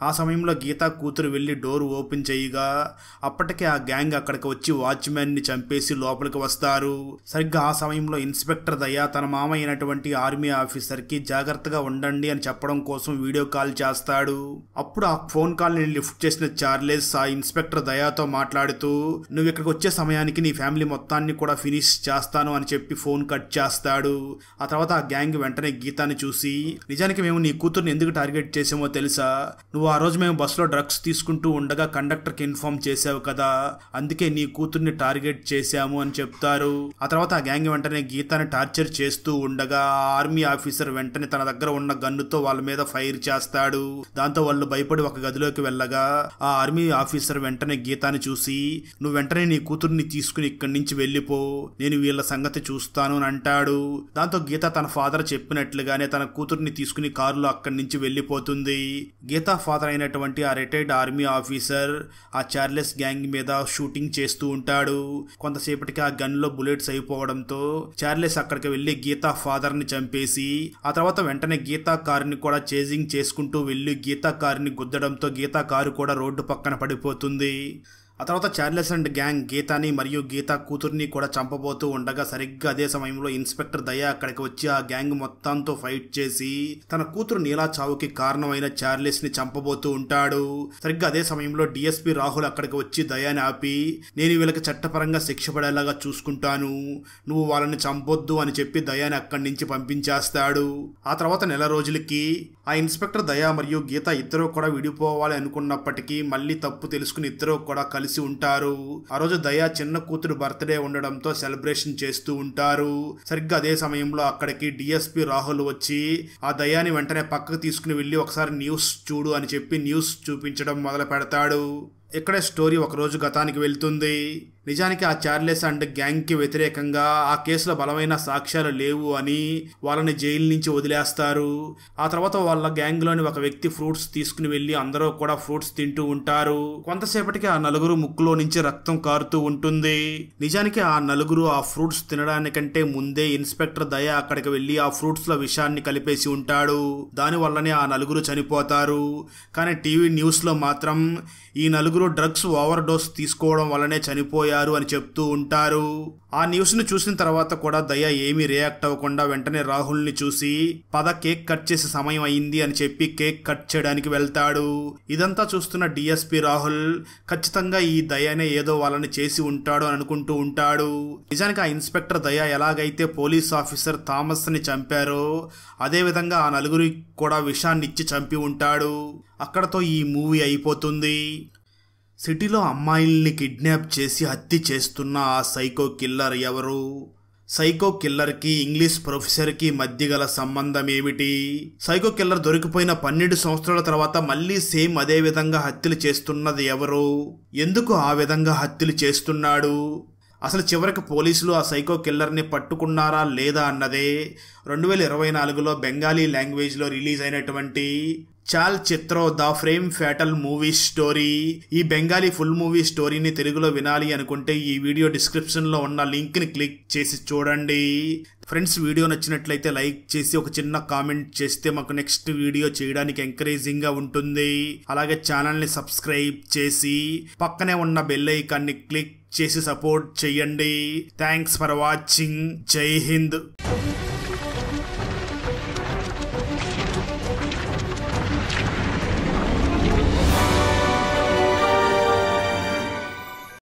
ఆ సమయంలో గీత కూతురు వెళ్ళి డోర్ ఓపెన్ చేయగా అప్పటికే ఆ గ్యాంగ్ అక్కడికి వచ్చి వాచ్మెన్ని చంపేసి లోపలికి వస్తారు. సరిగ్గా ఆ సమయంలో ఇన్స్పెక్టర్ దయా తన మామ అయినటువంటి ఆర్మీ ఆఫీసర్కి జాగ్రత్తగా ఉండండి అని చెప్పడం కోసం వీడియో కాల్ చేస్తాడు. అప్పుడు ఆ ఫోన్ కాల్ ని లిఫ్ట్ చేసిన చార్లెస్ ఆ ఇన్స్పెక్టర్ దయాతో మాట్లాడుతూ, నువ్వు ఇక్కడికి వచ్చే సమయానికి నీ ఫ్యామిలీ మొత్తాన్ని కూడా ఫినిష్ చేస్తాను అని చెప్పి ఫోన్ కట్ చేస్తాడు. ఆ తర్వాత ఆ గ్యాంగ్ వెంటనే గీతాని చూసి, నిజానికి మేము నీ కూతుర్ని ఎందుకు టార్గెట్ చేసామో తెలుసా? నువ్వు ఆ రోజు మేము బస్సులో డ్రగ్స్ తీసుకుంటూ ఉండగా కండక్టర్కి ఇన్ఫార్మ్ చేసావు కదా, అందుకే నీ కూతుర్ని టార్గెట్ చేశాము అని చెప్తారు. ఆ తర్వాత ఆ గ్యాంగ్ వెంటనే గీతాని టార్చర్ చేస్తూ ఉండగా ఆ ఆర్మీ ఆఫీసర్ వెంటనే తన దగ్గర ఉన్న గన్నుతో వాళ్ళ మీద ఫైర్ చేస్తాడు. దాంతో వాళ్ళు భయపడి ఒక గదిలోకి వెళ్ళగా ఆ ఆర్మీ ఆఫీసర్ వెంటనే గీతాని చూసి, నువ్వు వెంటనే నీ కూతుర్ని తీసుకుని ఇక్కడి నుంచి వెళ్ళిపో, నేను వీళ్ళ సంగతి చూస్తాను అని అంటాడు. దాంతో గీత తన ఫాదర్ చెప్పినట్లుగానే తన కూతుర్ని తీసుకుని కారులో అక్కడి నుంచి వెళ్ళిపోతుంది. గీతా ఫాదర్ అయినటువంటి ఆ రిటైర్డ్ ఆర్మీ ఆఫీసర్ ఆ చార్లెస్ గ్యాంగ్ మీద షూటింగ్ చేస్తూ ఉంటాడు. కొంతసేపటికి ఆ గన్ లో బుల్లెట్స్ అయిపోవడంతో చార్లెస్ అక్కడికి వెళ్లి గీతా ఫాదర్ ని చంపేసి ఆ తర్వాత వెంటనే గీతా కారుని కూడా చేజింగ్ చేసుకుంటూ వెళ్లి గీతా కారుని గుద్దడంతో గీతా కారు కూడా రోడ్డు పక్కన పడిపోతుంది. ఆ తర్వాత చార్లెస్ అండ్ గ్యాంగ్ గీతాని మరియు గీతా కూతుర్ని కూడా చంపబోతూ ఉండగా సరిగ్గా అదే సమయంలో ఇన్స్పెక్టర్ దయా అక్కడికి వచ్చి ఆ గ్యాంగ్ మొత్తంతో ఫైట్ చేసి తన కూతురు నీలా చావుకి కారణమైన చార్లెస్ ని చంపబోతూ ఉంటాడు. సరిగ్గా అదే సమయంలో డిఎస్పీ రాహుల్ అక్కడికి వచ్చి దయాని ఆపి, నేను వీళ్ళకి చట్టపరంగా శిక్ష పడేలాగా చూసుకుంటాను, నువ్వు వాళ్ళని చంపొద్దు అని చెప్పి దయాని అక్కడి నుంచి పంపించేస్తాడు. ఆ తర్వాత నెల రోజులకి ఆ ఇన్స్పెక్టర్ దయా మరియు గీత ఇద్దరు కూడా విడిపోవాలి అనుకున్నప్పటికీ మళ్ళీ తప్పు తెలుసుకుని ఇద్దరు కూడా కలిసి ఉంటారు. ఆ రోజు దయా చిన్న కూతురు బర్త్డే ఉండడంతో సెలబ్రేషన్ చేస్తూ ఉంటారు. సరిగ్గా అదే సమయంలో అక్కడికి డిఎస్పీ రాహుల్ వచ్చి ఆ దయాని వెంటనే పక్కకు తీసుకుని వెళ్ళి ఒకసారి న్యూస్ చూడు అని చెప్పి న్యూస్ చూపించడం మొదలు పెడతాడు. ఇక్కడే స్టోరీ ఒకరోజు గతానికి వెళ్తుంది. నిజానికి ఆ చార్లెస్ అండ్ గ్యాంగ్కి వ్యతిరేకంగా ఆ కేసులో బలమైన సాక్ష్యాలు లేవు అని వాళ్ళని జైలు నుంచి వదిలేస్తారు. ఆ తర్వాత వాళ్ళ గ్యాంగ్లోని ఒక వ్యక్తి ఫ్రూట్స్ తీసుకుని వెళ్ళి అందరూ కూడా ఫ్రూట్స్ తింటూ ఉంటారు. కొంతసేపటికి ఆ నలుగురు ముక్కులో నుంచి రక్తం కారుతూ ఉంటుంది. నిజానికి ఆ నలుగురు ఆ ఫ్రూట్స్ తినడానికంటే ముందే ఇన్స్పెక్టర్ దయా అక్కడికి వెళ్ళి ఆ ఫ్రూట్స్ లో విషాన్ని కలిపేసి ఉంటాడు. దాని వల్లనే ఆ నలుగురు చనిపోతారు. కానీ టీవీ న్యూస్ లో మాత్రం ఈ నలుగురు డ్రగ్స్ ఓవర్ డోస్ తీసుకోవడం వల్లనే చనిపోయారు అని చెప్తూ ఉంటారు. ఆ న్యూస్ ని చూసిన తర్వాత కూడా దయా ఏమీ రియాక్ట్ అవ్వకుండా వెంటనే రాహుల్ ని చూసి పద కేక్ కట్ చేసే సమయం అయింది అని చెప్పి కేక్ కట్ చేయడానికి వెళ్తాడు. ఇదంతా చూస్తున్న డిఎస్పీ రాహుల్ ఖచ్చితంగా ఈ దయానే ఏదో వాళ్ళని చేసి ఉంటాడు అని అనుకుంటూ ఉంటాడు. నిజానికి ఆ ఇన్స్పెక్టర్ దయా ఎలాగైతే పోలీస్ ఆఫీసర్ థామస్ ని చంపారో అదే విధంగా ఆ నలుగురికి కూడా విషాన్ని ఇచ్చి చంపి ఉంటాడు. అక్కడతో ఈ మూవీ అయిపోతుంది. సిటీలో అమ్మాయిల్ని కిడ్నాప్ చేసి హత్య చేస్తున్న ఆ సైకో కిల్లర్ ఎవరు? సైకో కిల్లర్కి ఇంగ్లీష్ ప్రొఫెసర్కి మధ్య గల సంబంధం ఏమిటి? సైకో కిల్లర్ దొరికిపోయిన 12 సంవత్సరాల తర్వాత మళ్ళీ సేమ్ అదే విధంగా హత్యలు చేస్తున్నది ఎవరు? ఎందుకు ఆ విధంగా హత్యలు చేస్తున్నాడు? అసలు చివరికి పోలీసులు ఆ సైకో కిల్లర్ని పట్టుకున్నారా లేదా అన్నదే 2024లో బెంగాలీ లాంగ్వేజ్లో రిలీజ్ అయినటువంటి Chaalchitro the frame fatal movie story. ఈ బెంగాలీ ఫుల్ మూవీ స్టోరీని తెలుగులో వినాలి అనుకుంటే ఈ వీడియో డిస్క్రిప్షన్లో ఉన్న లింక్ని క్లిక్ చేసి చూడండి. ఫ్రెండ్స్, వీడియో నచ్చినట్లయితే లైక్ చేసి ఒక చిన్న కామెంట్ చేస్తే మాకు నెక్స్ట్ వీడియో చేయడానికి ఎంకరేజింగ్గా ఉంటుంది. అలాగే ఛానల్ని సబ్స్క్రైబ్ చేసి పక్కనే ఉన్న బెల్ ఐకాన్ని క్లిక్ చేసి సపోర్ట్ చేయండి. Thanks for watching. జై హింద్.